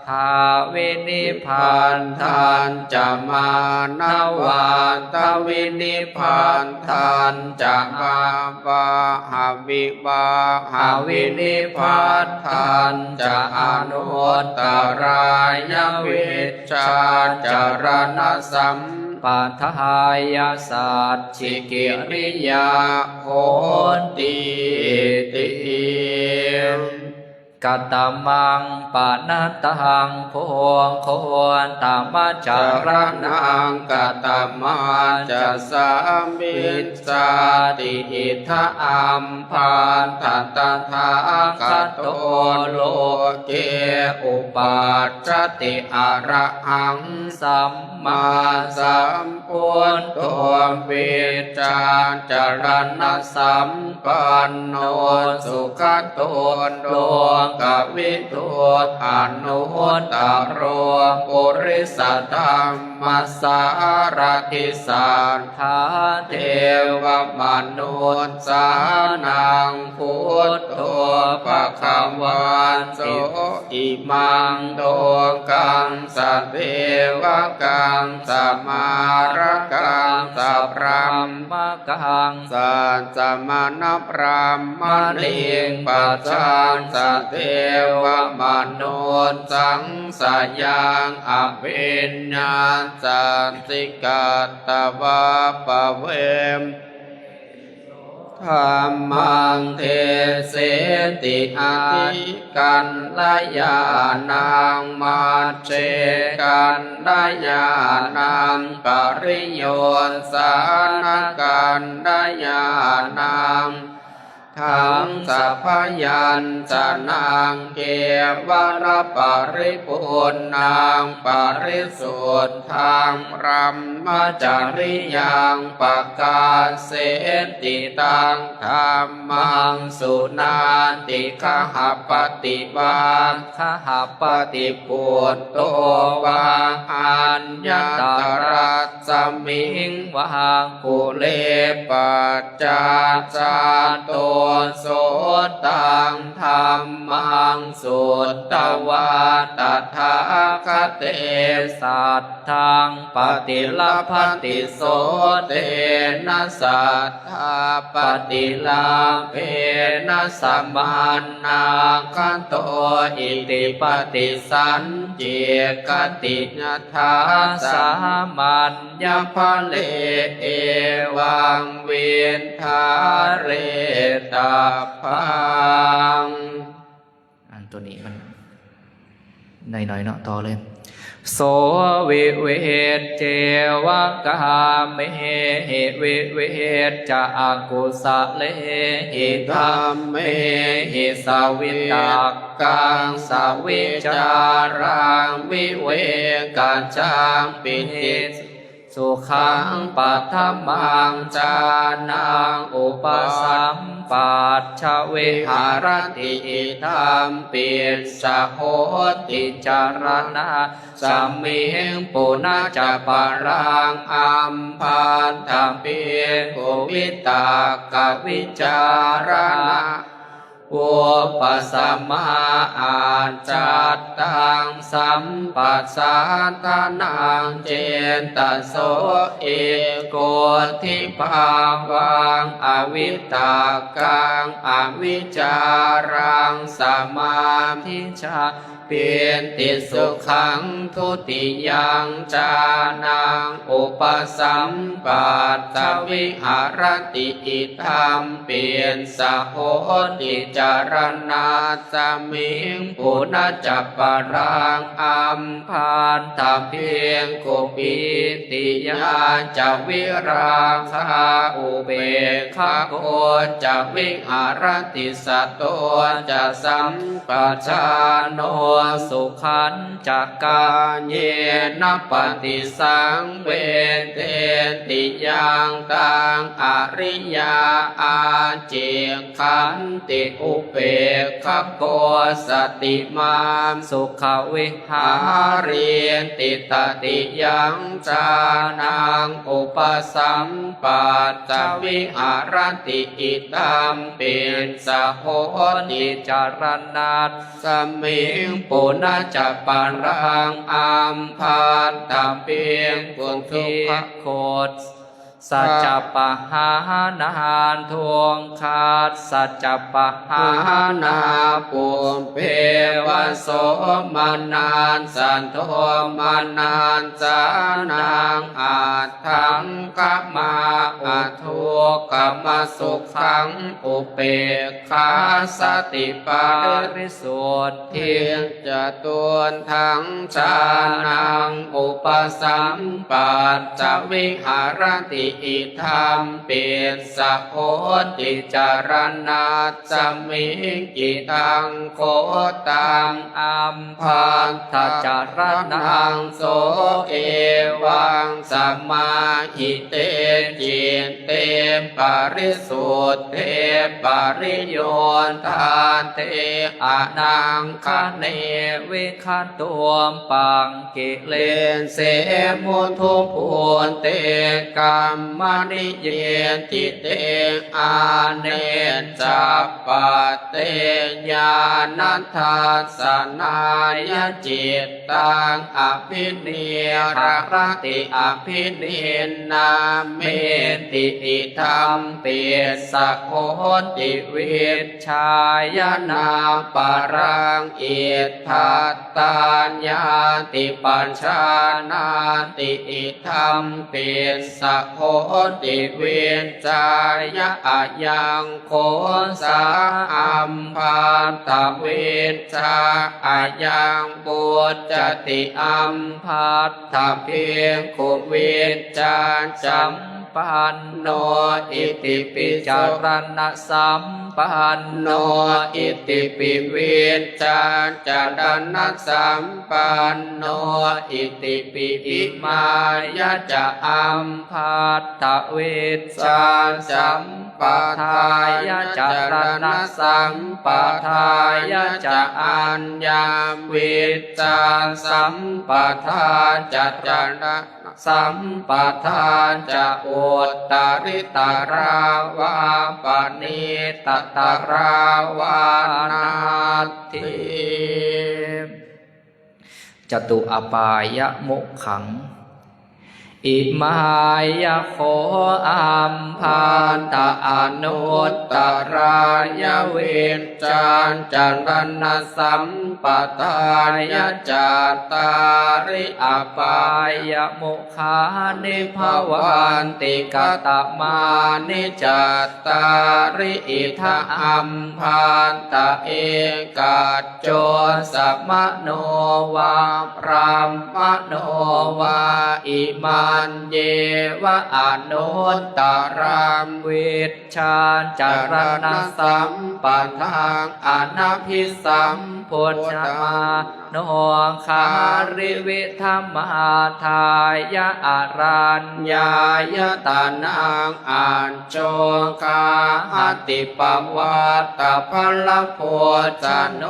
โพ ทาวินิพานทานจะมานาวาทวินิพานทานจะมาบาหาวิบาหาวินิพานทานจะอนุตตรายวิชาจารณสัมปัฏฐายาสัจฉิกิริยาโหติติกัตตมังปานัตตังโพงโคนตามัจจารนังกัตตมาจะสามิสาติอิทธอัมพันตัตถาคตโตโลเกอุปัชฌติอะระหังสัมมาสัมพุทโธเวชาจารณสัมปันโนสุขโตโลกวิทูอนุตตโรปุริสธรรมสารทิสัทธาเทวมนุษย์สานังพุทโธภควาโสอิมังโตกังสัพเพวกังสัมมารกังสัพพรัมมกังสัจจมนพรัมมลิงปัจจานสัพเพวมนุษย์สังสยังอภิญญาสันติกัตตวะปะเวมธรรมังเทเสติอาทิกันลยานังมัจเจกันลยานังปริโยสานกันลยานังทั้งสัพพยัญชนะเกวรปริปุณนังปริสุทธังรัมมจริยังปกาเสติตังธัมมังสุนาติขหปฏิวาขหปฏิปุตโตวาอัญญตรัสสมิงวากุเลปัจจาจาโตโสตังธัมมังสุตตวาตถาคเตสัทธังปฏิลภติโสเตนะสัทธาปฏิลาเพนะสัมมานาคันโตอิติปฏิสันเจกติญทาสามัญญภเลเอวังเวนทาเรตาพังอันตัวนี้มันหน่อยๆเนาะต่อเลยโสวิเวทเจวะกาเมหิวิเวทจะอากุสะเลหิธัมเมหิสาวิตากังสาวิจารังวิเวกัจจังปิหิสุขังปัทมังจานังอุปสัมปัชชะเวหารติอิธัมปิสะโหติจารณะสัมมิงปุณจะปะรังอัมพันธะเปียโกวิตากวิจารณะอุปสัมมาอาจัตตังสัมปัสสัตตนังเจตโสเอโกทิภาวังอวิตตากังอวิจารังสมาธิชาเปลี่ยนติสุขังทุติยังจานังอุปสัมปัตตวิหารติอิธัมเปลี่ยนสะโหติจารณาสมิงปุณจัปปะรังอัมพันธะเพียงกุปิติยาจะวิราคาอุเบกขาโกจะวิหารติสัตโตจะสัมปชานโนสุขันจักกาเยนะปฏิสังเว เตติยังตังอริยาอาเจขันติอุเปกขโกสติมามสุขวิหาเรียนติตติยังจานังอุปสัมปัตจวิหารติอิตัมเป็นสะโหติจารนัตสมิงปุณจปารังอัมพันตเปียงกุนทุกขโคตสัจจปหานานทวงขาดสัจจปหานาปุมเพวโสมานานสันโทมานานสานางอาทังกมาอัทุกมสุขังอุเปกขาสติปาริสุทธิจะตวนทั้งชานังอุปสัมปัตจวิหารติอิธรรมเป็นสะโคติจารณาสมิงกิตังโคตังอัมพันธจารนังโสเอวังสัมมาหิเตจิตเตปริสุทธิเตปริโยนทานเตอนังคะเนวิคันตัวปังกิเลนเสมุทุพูนเตกัมมนิเยติเตอาเนจัปปะเตญาณทัสสนายจิตตังอภินิรติอภินินาเมติอิธรรมเปสะโคติวิชายนาปรังอิทธัตตาญาติปัญชานาติอิธรรมเปสะโคติเวียนจายะอายังโคสาอัมพันตเวนจาอายังปุจจติอัมพัตถเพียงโคเวนจาจัมปันโนอิติปิจารณะสัมปันโนอิติปิเวนจาจารณะสัมปันโนอิติปิอิมายะจะอัมพัตถเวชจาสัมปทายะจารณะสัมปทายะจะอัญญามเวชจาสัมปทาจัจจาระสัมปทานจะอุตตริตาราวาปณิตตาราวานาทิจตุอปายะมุขังอิมายะโคอัมพันตะอนุตตรายะเวนจานจันรณสัมปทายะจัตตาริอปายะมุขานิภวันติกตมานิจัตตาริอิทะอัมพันตะเอกัจโจสัมมโนวาพรามโนวาอิมาเยวะอนุตตรามวิชชาจารณสัมปัทังอนาภิสัมพุทธมาโนคาริวิธรรมาทายะอารัญญายตานังอัญโจคาหติปวัตตพลโพจโน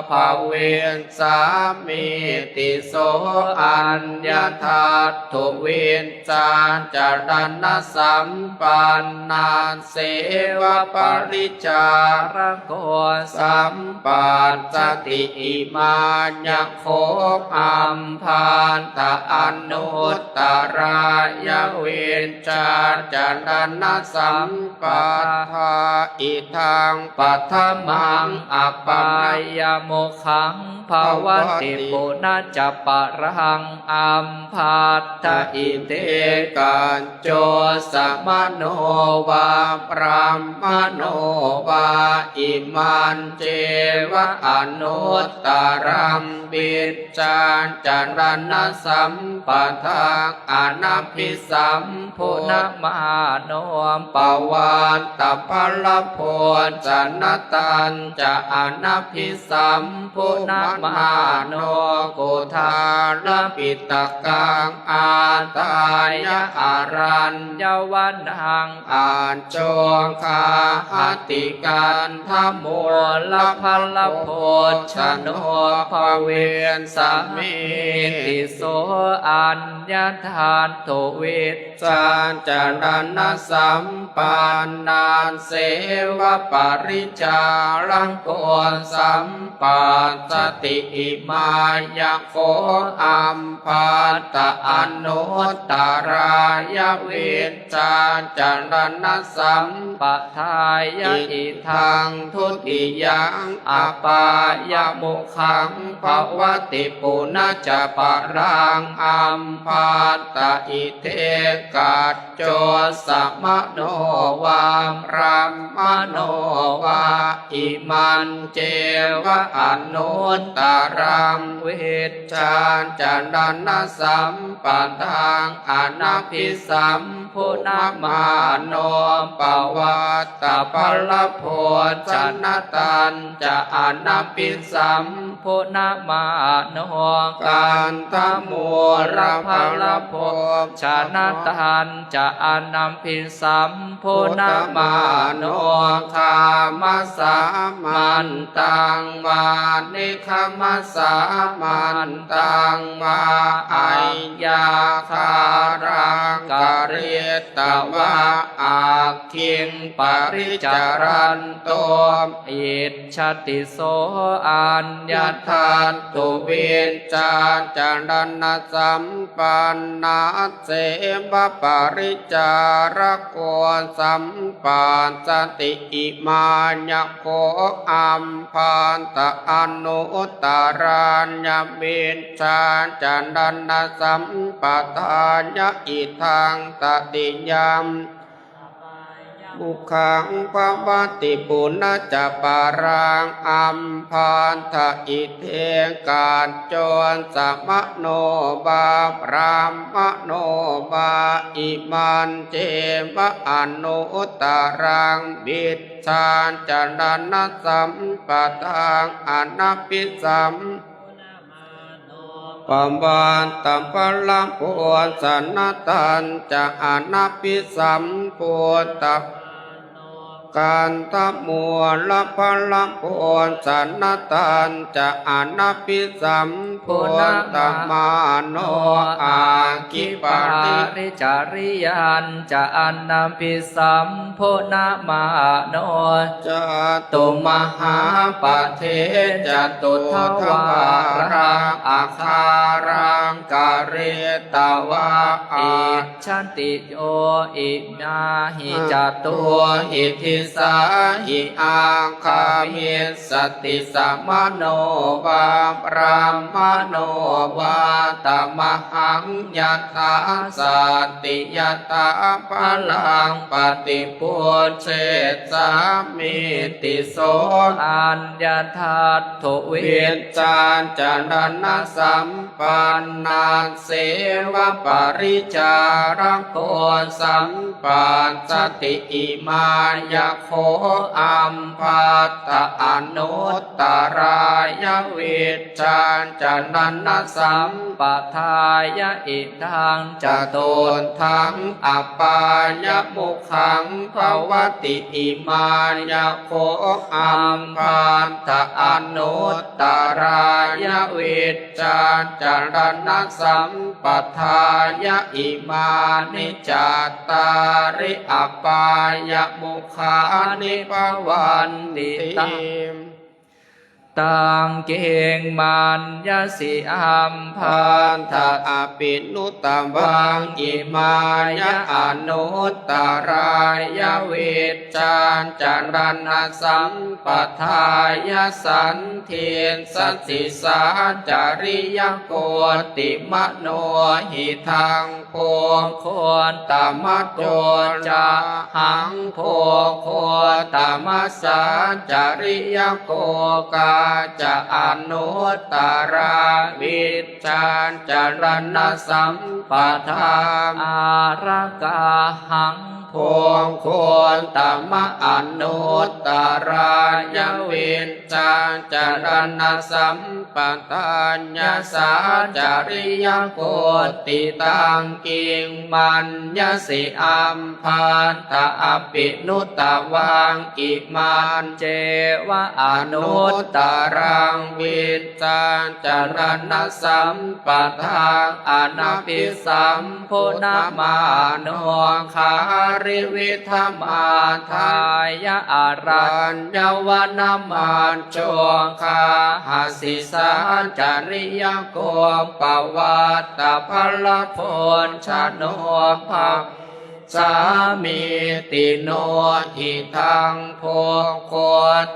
ภเวนสามิติโสอัญญทัตถุเวนจานจารณสัมปันนาเสวะปริจารโกสัมปันสติอิมาญะโคอัมพันตะอนุตตรายะเวนจานจารณสัมปัทธาอิทังปัทมังอปายโมขังภวันติปุณจปะรังอัมพัตถอิเตกันโจสัมโนวาพรามโนวาอิมันเจวะอนุ ตตารังบิดจานจันรันสัมปทาอนัพพิสัมพุนมาโนปวานตพลโพจันนตันจะอนัพพิสัมพุนมาโนกุทาลปิตกังอาตายะอารัญญวันหังอาจงคาหติกันทมัวละพลโพชโนภเวนสามิติโสอัญญทานโทเวชจานจารณสัมปันนานเสวะปริจารังโกสัมปันสติอิมายะโคอัมพันตะอนุตตรายเวชจานจารณสัมปทายะอิทังทุติยังอปายมุขังภวติปุณจปะรังอัมพันตะอิเทกัจโจสมโนวามรัมมโนวาอิมันเจวะอนุตตรังเวชจานจันดานสัมปันทังอนัพพิสัมพุนมาโนปวัตตพลโพจันนตันจะอนัพพิสัมพุนมาโนกันตมัวระพลโพชนะตันจะอนัมพิสัมพุนมาโนคามัสสามันตังวานิคามัสสามันตังวาไอยาคารังกเรตวะอาคิงปริจารันโตอิชติโสอัญญทานตุเวนจานจันดันสัมปันนาเสวะปริจารโกสัมปันสติอิมายะโคอัมพันตะอนุตตรัญญเบญจานจันดันสัมปทายะอิทังตติยามบุคังภวติปุณจปารังอัมพันธอิเทกาจโจรสมโนบาปรามโนบาอิมันเจวะอนุตตรังบิดชานจันดานสัมปทางอนัพพิสัมปวานตัมพลังโพสันนตันจะอนัพพิสัมโพตกันตมัวละพลังโพสันนตันจะอนัพพิสัมโพตมาโนอาคิปาริจาริยันจะอนัพพิสัมโพนามาโนจะตุมหาปเทจตุทวารังอาคารังกเรตวะอิชันติโยอินาหิจตัวอิทิสาหิอาคามิสติสัมโนวาปรามโนวาตมหังยตาสัตติยตาพลังปฏิปุเชสามิติโสอัญญทัตถุเวชจานจันดานสัมปันนาเสวะปริจารังโกสัมปันสติอิมายะโคอัมภัตตะอนุตตรายเวชจานจันนสัมปทายะอิทังจตุทังอปายมุขังภวติอิมายะโคอัมภัตตะอนุตตรายเวชจานจันสัมปทายะอิมานิจัตตาริอปายมุขานิภวันติตังตังเกงมันยสิอัมพันธะอปินุตวังอิมายะอนุตตรายเวชจานจันรณสัมปทายะสันเทียนสัจสิสาจาริยโกติมโนหิทังโพโคนตมัจโจจาหังโพโคตมัสสาจาริยโกกา จะอนุตตราวิชชาจรณะสัมปทาอารกาหังพวงควรตมะอนุตตรายวิชชาจรณะสัมปทานญาสาจริยโกติตังกิงมัญญสิอัมพันตะอภินุตตวังกิมันเจวะอนุตตรังวิชชาจรณะสัมปทานอนาภิสัมพุทธมาโนคาริวิธมาทายะอารัญญวนมาโชคาหาสิสาจริยโกปวัตตพลพลชโนภาสามีติโนหิทังโพโค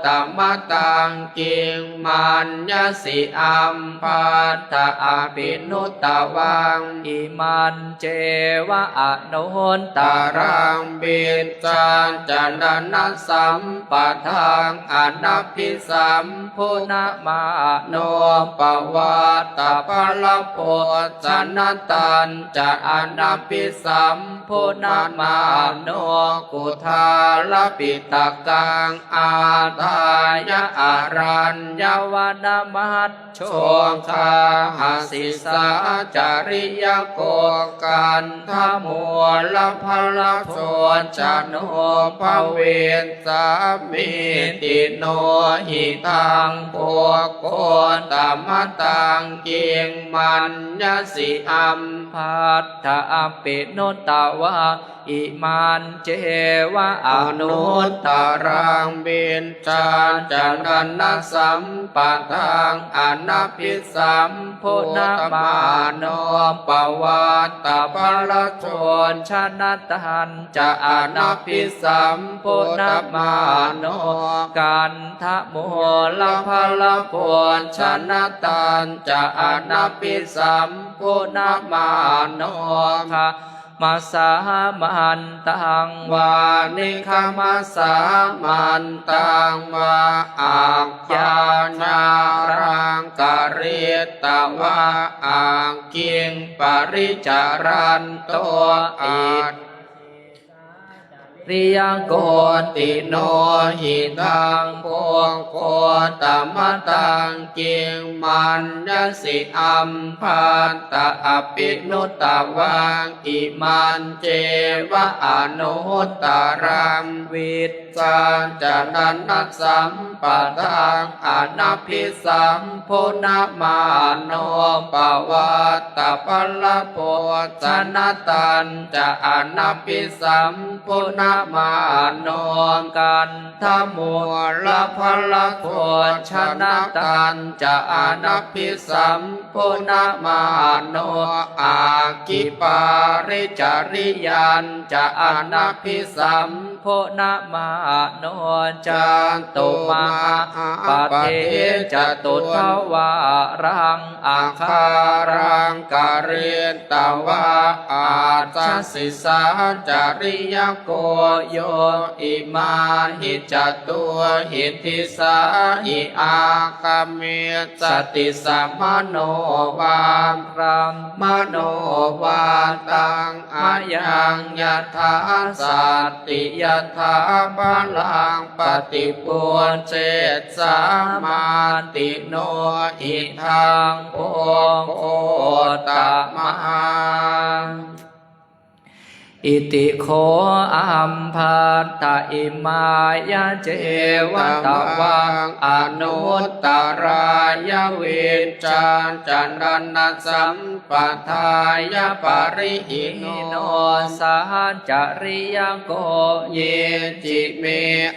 ตมะตังกิงมันยสิอัมพัตตะอภินุตตวังอิมันเจวะอนุนตรังบิดจานจันนสัมปทางอนัพพิสัมพุนมาโนปวัตตพลโพชนตันจะอนัพพิสัมพุนมาโนกุทาลปิตกังอาทายะอารัญญวนมัตโชคาหาสิสาจริยโกกันทมัวลพลโสจโนภเวสสามิติโนหิตังโพโกตมะตังกิงมันยสิอัมพัตถะอภินุตตวะอิมันเจวะอนุตตรังบินจานจันนสัมปทางอนัพพิสัมพุทธมาโนปวัตตพลชนชนะตันจะอนัพพิสัมพุทธมาโนกันทมุลพลพลชนะตันจะอนัพพิสัมพุทธมาโนคะมาสามันตังวานิคามาสามันตังวาอักยานารังกเรตวะอังกิงปริจารันโตอิริยังโกติโนหิตังพวงโคตมะตังกิงมันยสิอัมพันตะอภินุตตวังอิมันเจวะอนุตตรังวิชชาจรณะสัมปทางอนัพพิสัมพุทธมาโนปวัตตพลโพชนะตันจะอนัพพิสัมพุทธมาโนกันทมุลพลโพชนะตันจะอนัพพิสัมพุทธมาโนอากิปาริจาริยันจะอนัพพิสัมพุทธมาโนจันตุมาปะเทจตุทวารังอาคารังกเรนตวะอาจสิสาจริยโกโยอิมาหิจตุหิทิสาหิอาคามิสติสัมโนวามพรัมมโนวาตังอายังยถาสัตติยถาพลังปฏิปุญเจตสามาติโนหิทังโพโคตมะอิติโขอัมพัตตะอิมายะเจวะตะวังอนุตตรายวิชชาจันนสัมปทายะปริหิโนสาจริยโกเยจิเม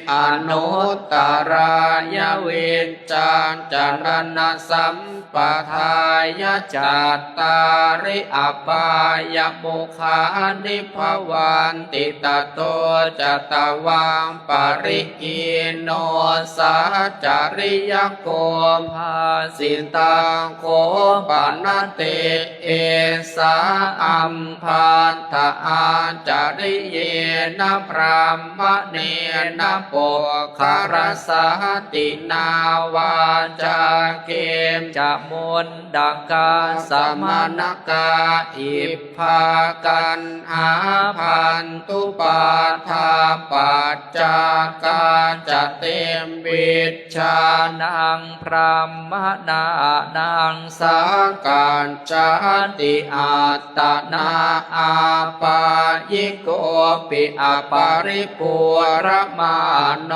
อนุตตรายวิชชาจันนสัมป ปทายจัตตาริอัปปายมุขานิภวันติตโตจตวังปริกินโนสัจจริยโกภาสิตังโคปนเตเอสาอัมพันธอาจาริเยนะพรามเนนะโปคารสาตินาวาจาเกมจะมนดกาสมณกาอิภากันหาพันตุปาทาปัจจากาจะเต็มวิชานังพรามนานังสังการจติอัตตนาอาปายิโกปิอปาริปุระมาโน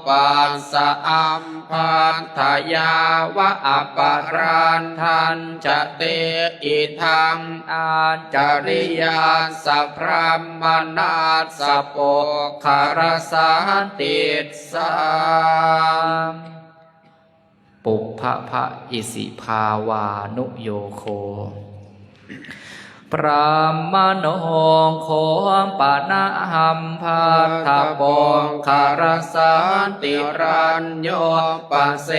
ปัสสะอัมพันธยาวะอปารันทันจะเตอิทังอาจาริยาสัพพมนาสโปคารสาติสามปุพพะอิสิภาวานุโยโคปรามโนโคปะนะหัมภัทธโปคารสานติรัญโยปะเส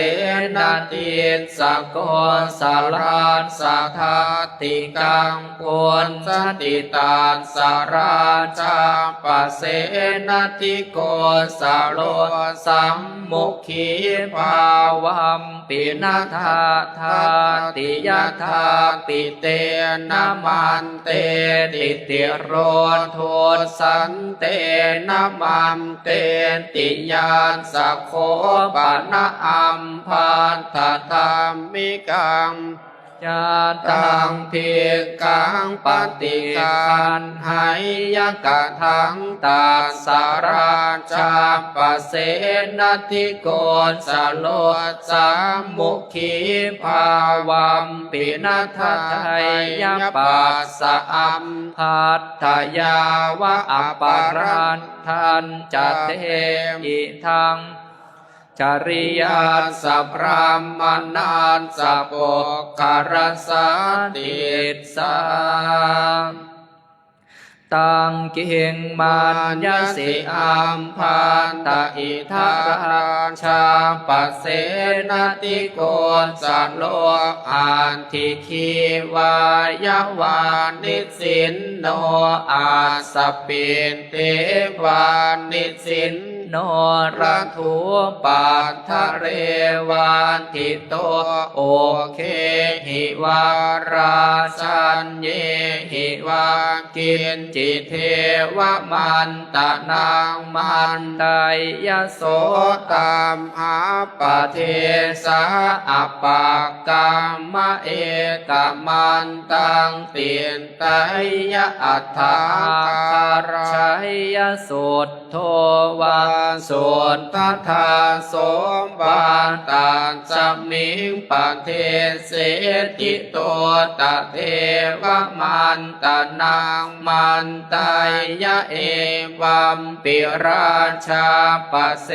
นาติสโกสาลานสัทธาติกังปุญสติตาสาราชาปะเสนาติโกสาโลสัมมุขีภาวัมปินาทาทาติยะทาปิเตนะมันเตติติโรโทสันเตนะมัมเตติยานสัคโคปะนะอัมพันธธรรมิกังจาตังเพียกังปฏิคันหายกะทังตาสาราชาปเสนทิโกสโลสามุขีภาวัมปินัทไทยปัสสะอัมพัทธยาวะอปารันทันจะเตอิทังจริยาสัพพมนาสโปคารสาติสามตังกิงมันยสิอัมพันตอิทาราชาปเสนติโกสโลอันทิคีวายาวานิสินโนอาสปินเทวานิสินโนรัทุปัทธเรวันทิโตโอเคหิวาราชันเยหิวากินจิเทวมันตะนางมันไดยโสตามอาปะเทสะอปากกามะเอกมันตังเตียนไตยะอัฏฐาคารชัยยสุทโทวาสุนทธาสมบาตาสัมมิงปะเทเสติโตตะเทวมันตะนางมันไตยะเอวัมปิราชาปเส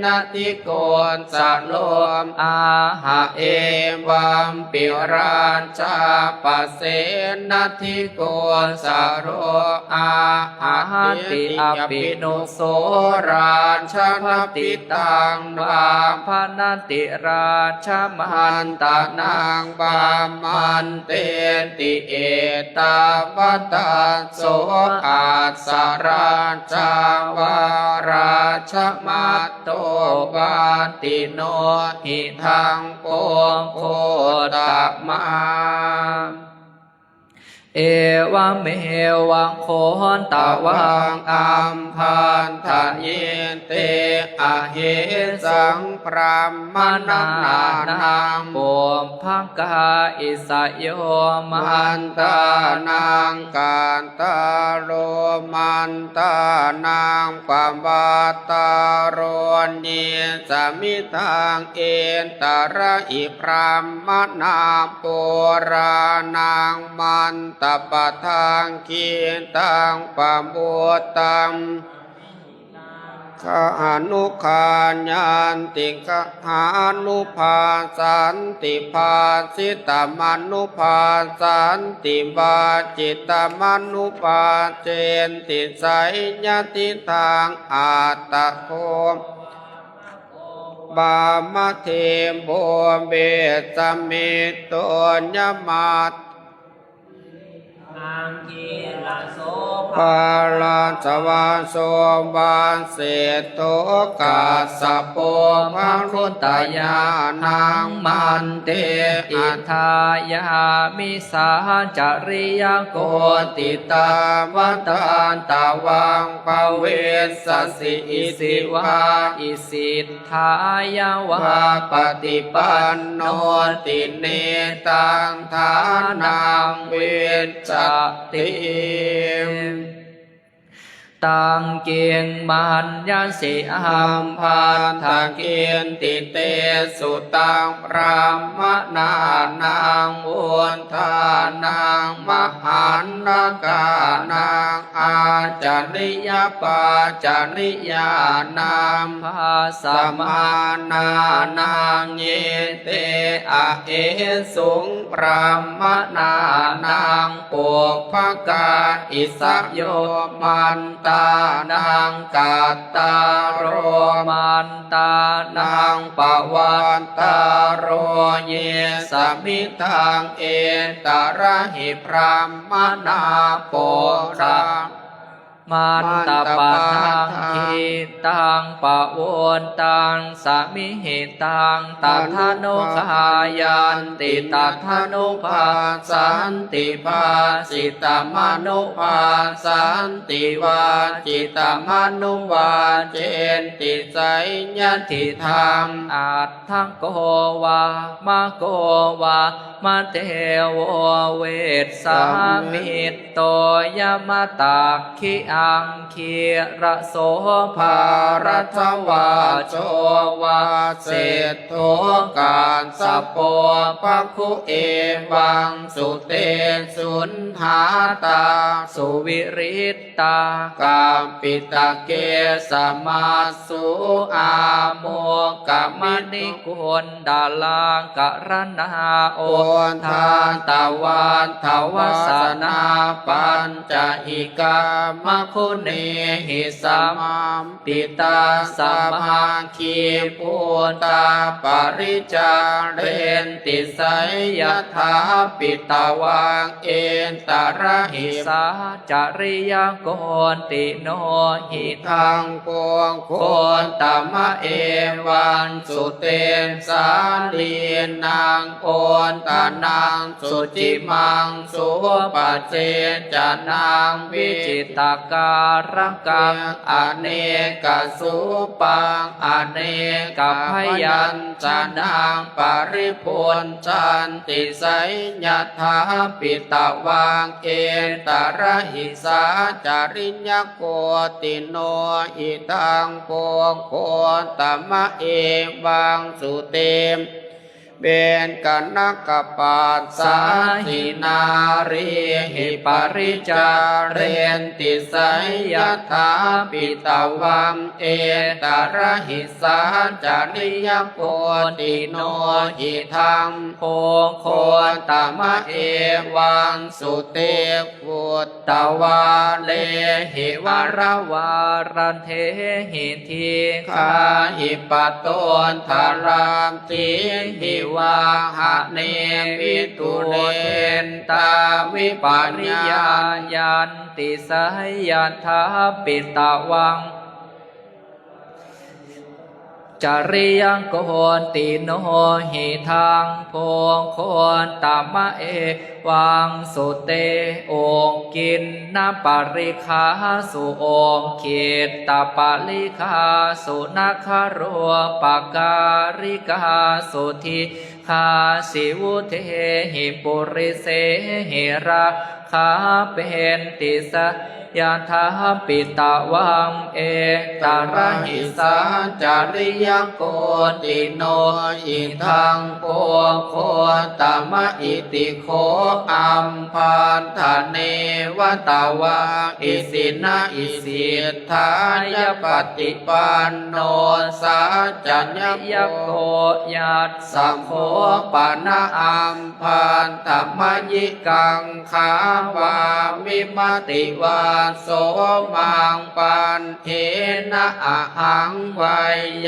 นติโกสโลมอาหะเอวัมปิราชาปเสนติโกสโรอาหะติอภินุโสราชพติตังวาพนันติราชมันตานางบามันเตติเอตาวตาโสอาสาราชาวาราชมัตโตวาติโนหิทังโปโคตมาเอวเมวังโคนตะวังอัมพันธะเยเตอะเหสังพรามนานังปุมภังกาอิสโยมันตานังกันตาโรมันตานังปัมวัตตาโรนิสมิตังเอนตระอิพรามนาปุรานังมันตปะทังคีตังปะมุตตัง ขหานุขานยันติขหานุภาสันติภาสิตามานุภาสันติวาจิตามานุภาเจนติไสยติทางอาตตะโคบามะเทมโบเบสมิโตญมาตอังคีลาโสภปาลาสวาโสบาเสโตกาสะโปภะคุตายานังมันเตอิทายามิสาจริยโกติตาวตานตาวังภเวสสิอิสิวาอิสิทธายาวาปฏิปันโนติเนตังทานังเวชติตังเกียงมันยาสิอัมพันทาเกียนติเตสุตังรามนานังอุนทานังมหันนกานังอาจาริยปาจาริยานังภาสมานานังเยเตอะเอสุงปรามนานังปุพพกาอิสโยมันตานังกัตตาโรมันตานังปวันตาโรเยสมิทังเอตระหิพรามนาโปรามันตปะทังทิตังปะโวนตังสามิหิตังตัทานุขายันติตัทานุภาสันติภาสิตามานุภาสันติวาจิตามานุวาเจนติไสยติธรรมอัตถังโกวามะโกวามะเทวเวสสามิตโตยมะตาคิอังคีระโสภารัตวาโจวาเศธโธกาสโปภคุเอวังสุเตสุนหาตาสุวิริตตากามปิตะเกสมาสุอาโมกามนิกุณดาลังกรณาโอทานตะวันทวสนาปัญจอิกามคุเนหิสัมปิตาสัมมาคีปุตตาปริจาเรนติไสยถาปิตาวังเอนตระหิสาจริยโกนติโนหิทังปวงโคนตมะเอวันสุเตนสาลีนังโอนตานังสุจิมังสุปเจจานางวิจิตาการกังอเนกสุปังอเนกพยัญชนะปริพุนจันติไสยถาปิตวังเอนตระหิสาจริญญโกติโนอิตังโปโคตมะเอวังสุเตมเบนกันนักปาสาหินารีหิปริจาเรนติไสยถาปิตาวัมเอตระหิสาจาริยโพติโนหิทังโพโคตมะเอวังสุเตพุตตวาเลหิวรวารเทหิทีคาหิปโตนทารามติหิวาหะเนวิตุเรนตาวิปัญญายันติไสยถาปิตวังจริยังโกนติโนหิทังโพโคนตมะเอวังสุเตโอกินนาปริคาสุโอขิตตปลิคาสุนัคโรปการิกาสุทิคาสิวุเทหิปุริเสหิราคาเป็นติส ยะถาปิตาวังเอตาระหิสาจาริยโกติโนอิทังโพโคตมะอิติโคอัมพันธเนวตาวาอิสินะอิสิทธายปฏิปันโนสาจัญญโกยัสสะโคปะนะอัมพันธมยิกังขาวามิมติวาโสมังปันเทนะอะหังไว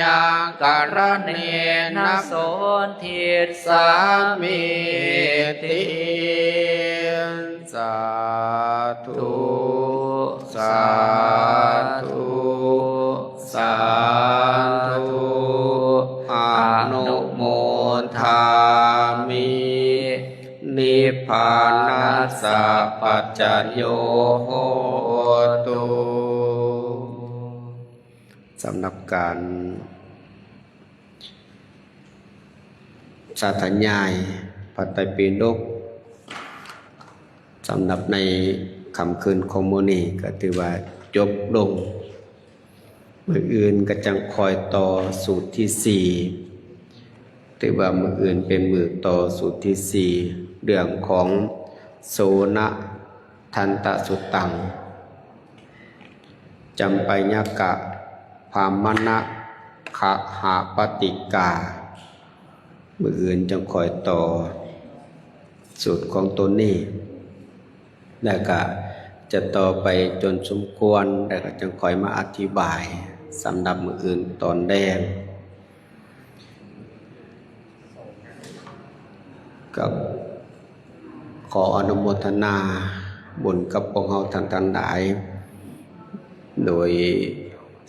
ยาการเนนะโสทิสามิติสาธุสาธุสาธุอนุโมทามินิพพานัสสะปัจจโยโหตุสำหรับการสาธยายพระไตรปิฎกสำหรับในค่ำคืนของมื้อนี้ก็ถือว่าจบลงมื้ออื่นก็จังคอยต่อสูตรที่4ถือว่ามื้ออื่นเป็นมื้อต่อสูตรที่4เรื่องของโสนทันตสุตตังจำปัญญกะภามนะขะหาปฏิกามื้ออื่นจังคอยต่อสูตรของตนนี้แล้วก็จะต่อไปจนสมควรแล้วก็จึงคอยมาอธิบายสำหรับมื้ออื่นตอนแรกกับขออนุโมทนาบุญกับพวกเราทั้งหลายโดย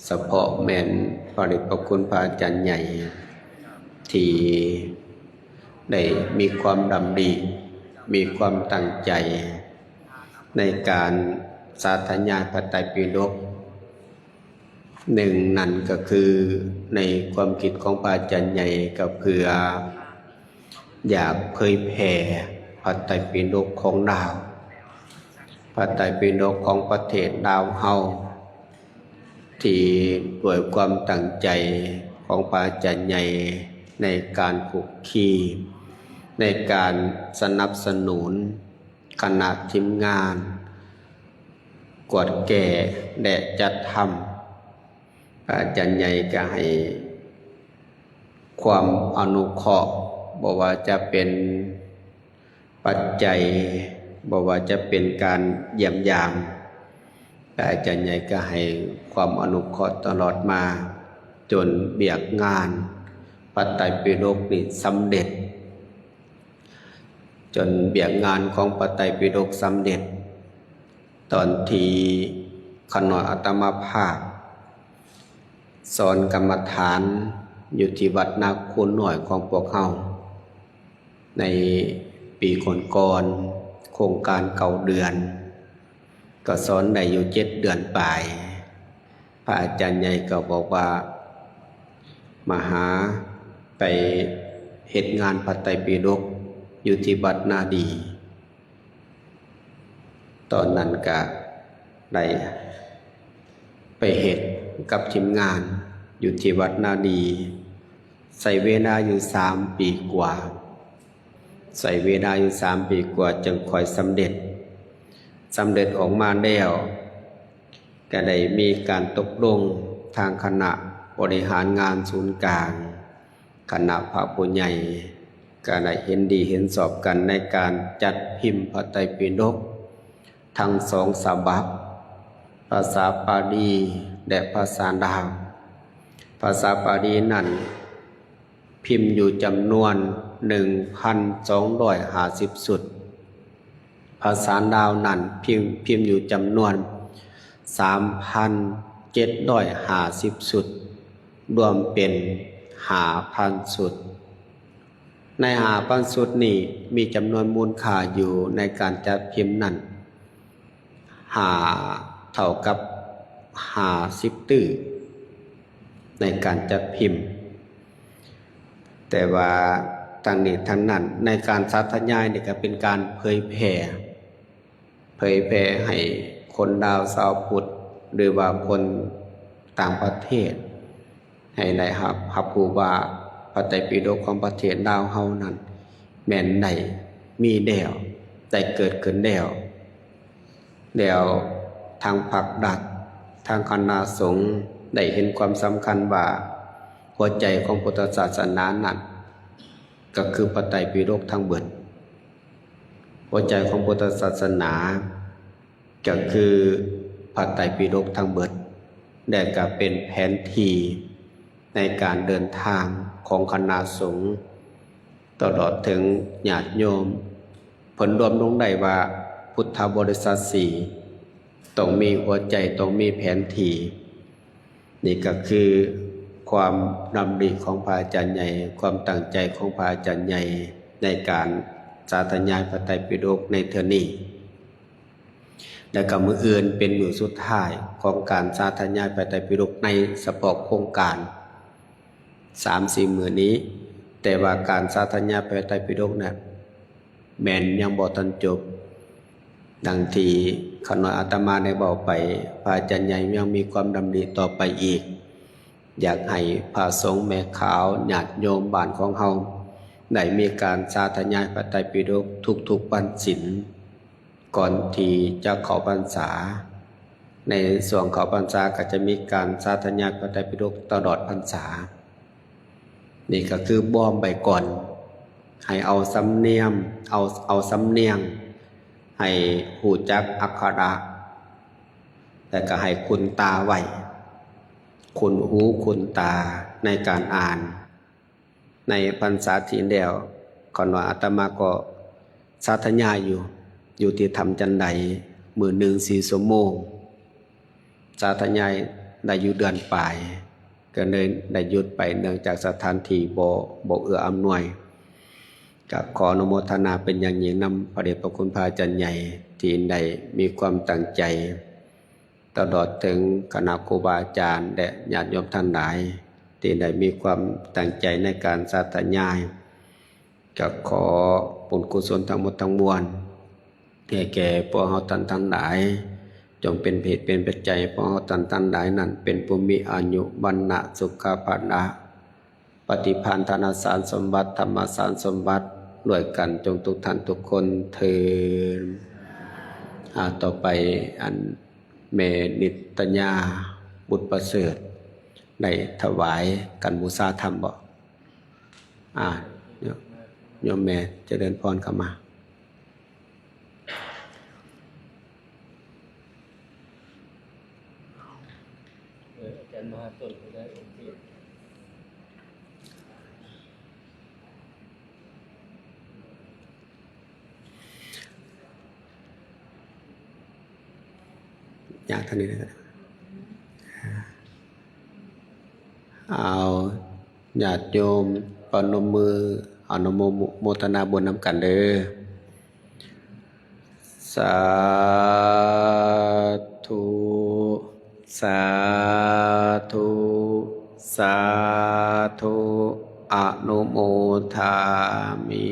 เฉพาะแม่นพระเดชพระคุณพระอาจารย์ใหญ่ที่ได้มีความดำริมีความตั้งใจในการสาธยายพระไตรปิฎกหนึ่งนั่นก็คือในความคิดของพระอาจารย์ใหญ่ก็เพื่ออยากเผยแผ่พระไตรปิฎกของดาวพระไตรปิฎกของประเทศดาวเฮาที่ด้วยความตั้งใจของพระอาจารย์ใหญ่ในการขุกคีในการสนับสนุนคณะทีมงานกวดแก่และจัดทำอาจารย์ใหญ่ก็ให้ความอนุเคราะห์บอกว่าจะเป็นปัจจัยบอกว่าจะเป็นการเยี่ยมยามอาจารย์ใหญ่ก็ให้ความอนุเคราะห์ตลอดมาจนเบียกงานพระไตรปิฎกนี่สำเร็จจนเบียกงานของพระไตรปิฎกสำเร็จตอนที่ขณะอาตมาภาพสอนกรรมฐานอยู่ที่วัดนาคูนหน่อยของพวกเราในปีก่อนๆโครงการเก่าเดือนก็สอนได้อยู่7 เดือนปลายพระอาจารย์ใหญ่ก็บอกว่ามาหาไปเหตุงานพระไตรปิฎกอยู่ที่วัดนาดีตอนนั้นก็ได้ไปเหตุกับทีมงานอยู่ที่วัดนาดีใส่เวลาอยู่3 ปีกว่าใส่เวลาอยู่3 ปีกว่าจึงค่อยสำเร็จออกมาแล้วก็ได้มีการตกลงทางคณะบริหารงานศูนย์กลางคณะพระผู้ใหญ่ก็ได้เห็นดีเห็นชอบกันในการจัดพิมพ์พระไตรปิฎกทั้ง2 ฉบับภาษาปาลีและภาษาดาวภาษาปาลีนั้นพิมพ์อยู่จำนวน 1,250 สุดภาษาดาวนั้นพิมพ์อยู่จำนวน 3,750 สุดรวมเป็น 5,000 สุดใน 5,000 สุดนี้มีจำนวนมูลค่าอยู่ในการจัดพิมพ์นั้นเท่ากับ50 ตื้อในการจัดพิมพ์แต่ว่าทางนี้ทางนั้นในการสาธยายนี่ก็เป็นการเผยแผ่ให้ค คนดาวชาวพุทธหรือว่าคนต่างประเทศให้ได้รับรู้ว่าพระไตรปิฎกของประเทศลาวเฮานั้นแม่นได้มีแล้วได้เกิดขึ้นแล้วทางภาครัฐทางคณะสงฆ์ได้เห็นความสำคัญว่าหัวใจของพุทธศาสนานั้นก็คือพระไตรปิฎกทั้งเบิดหัวใจของพุทธศาสนาก็คือพระไตรปิฎกทั้งเบิดได้ก็เป็นแผนที่ในการเดินทางของคณะสงฆ์ตลอดถึงญาติโยมผลรวมลงได้ว่าพุทธบริษัทสี่ต้องมีหัวใจต้องมีแผนที่นี่ก็คือความดำริของพระอาจารย์ใหญ่ความตั้งใจของพระอาจารย์ใหญ่ในการสาธยายพระไตรปิฎกในเทื่อนี้และก็มื้ออื่นเป็นมื้อสุดท้ายของการสาธยายพระไตรปิฎกในเฉพาะโครงการ 3-4 มื้อนี้แต่ว่าการสาธยายพระไตรปิฎกนั้นแม่นยังบ่ทันจบดังที่ขณะอาตมาได้บอกไปพระอาจารย์ใหญ่ยังมีความดำริต่อไปอีกอยากให้พระสงฆ์แม่ขาวญาติโยมบ้านของเฮาได้มีการสาธยายพระไตรปิฎกทุกๆวันศีลก่อนที่จะเข้าพรรษาในส่วนเข้าพรรษาก็จะมีการสาธยายพระไตรปิฎกตลอดพรรษานี่ก็คือบ้อมไปก่อนให้เอาสำเนียงเอาสำเนียงให้หูจักอักขระแต่ก็ให้คุณตาไว้คุณหูคุณตาในการอ่านในพรรษาที่แล้วก่อนว่าอาตมาก็สาธยายอยู่ที่ธรรมจันไดมื้อหนึ่ง4 ชั่วโมงสาธยายได้อยู่เดือนปลายก็เลยได้หยุดไปเนื่องจากสถานที่บ่เอื้ออำนวยก็ขออนุโมทนาเป็นอย่างยิ่งนำพระเดชพระคุณพระอาจารย์ใหญ่ที่ได้มีความตั้งใจตลอดถึงคณะครูบาอาจารย์และญาติโยมท่านหลายที่ได้มีความตั้งใจในการสาธยายก็ขอบุญกุศลทั้งหมดทั้งมวลแก่พวกเฮาท่านทั้งหลายจงเป็นเหตุเป็นปัจจัยพวกเฮาท่านทั้งหลายนั้นเป็นผู้มีอายุวรรณะสุขภาละปฏิภาณธนสารสมบัติธรรมสารสมบัติด้วยกันจงทุกท่านทุกคนเทินต่อไปอันเมนิตญาบุตรประเสริฐได้ถวายกันบูชาธรรมบ่โยมแม่เจริญพรเข้ามาอาจารย์มหาต้นก็ได้องค์ที่อยากท่านนี้นะครับเอาญาติโยมปนมมืออนุโมทนาบุญนำกันเด้อสาธุสาธุสาธุอนุโมทามิ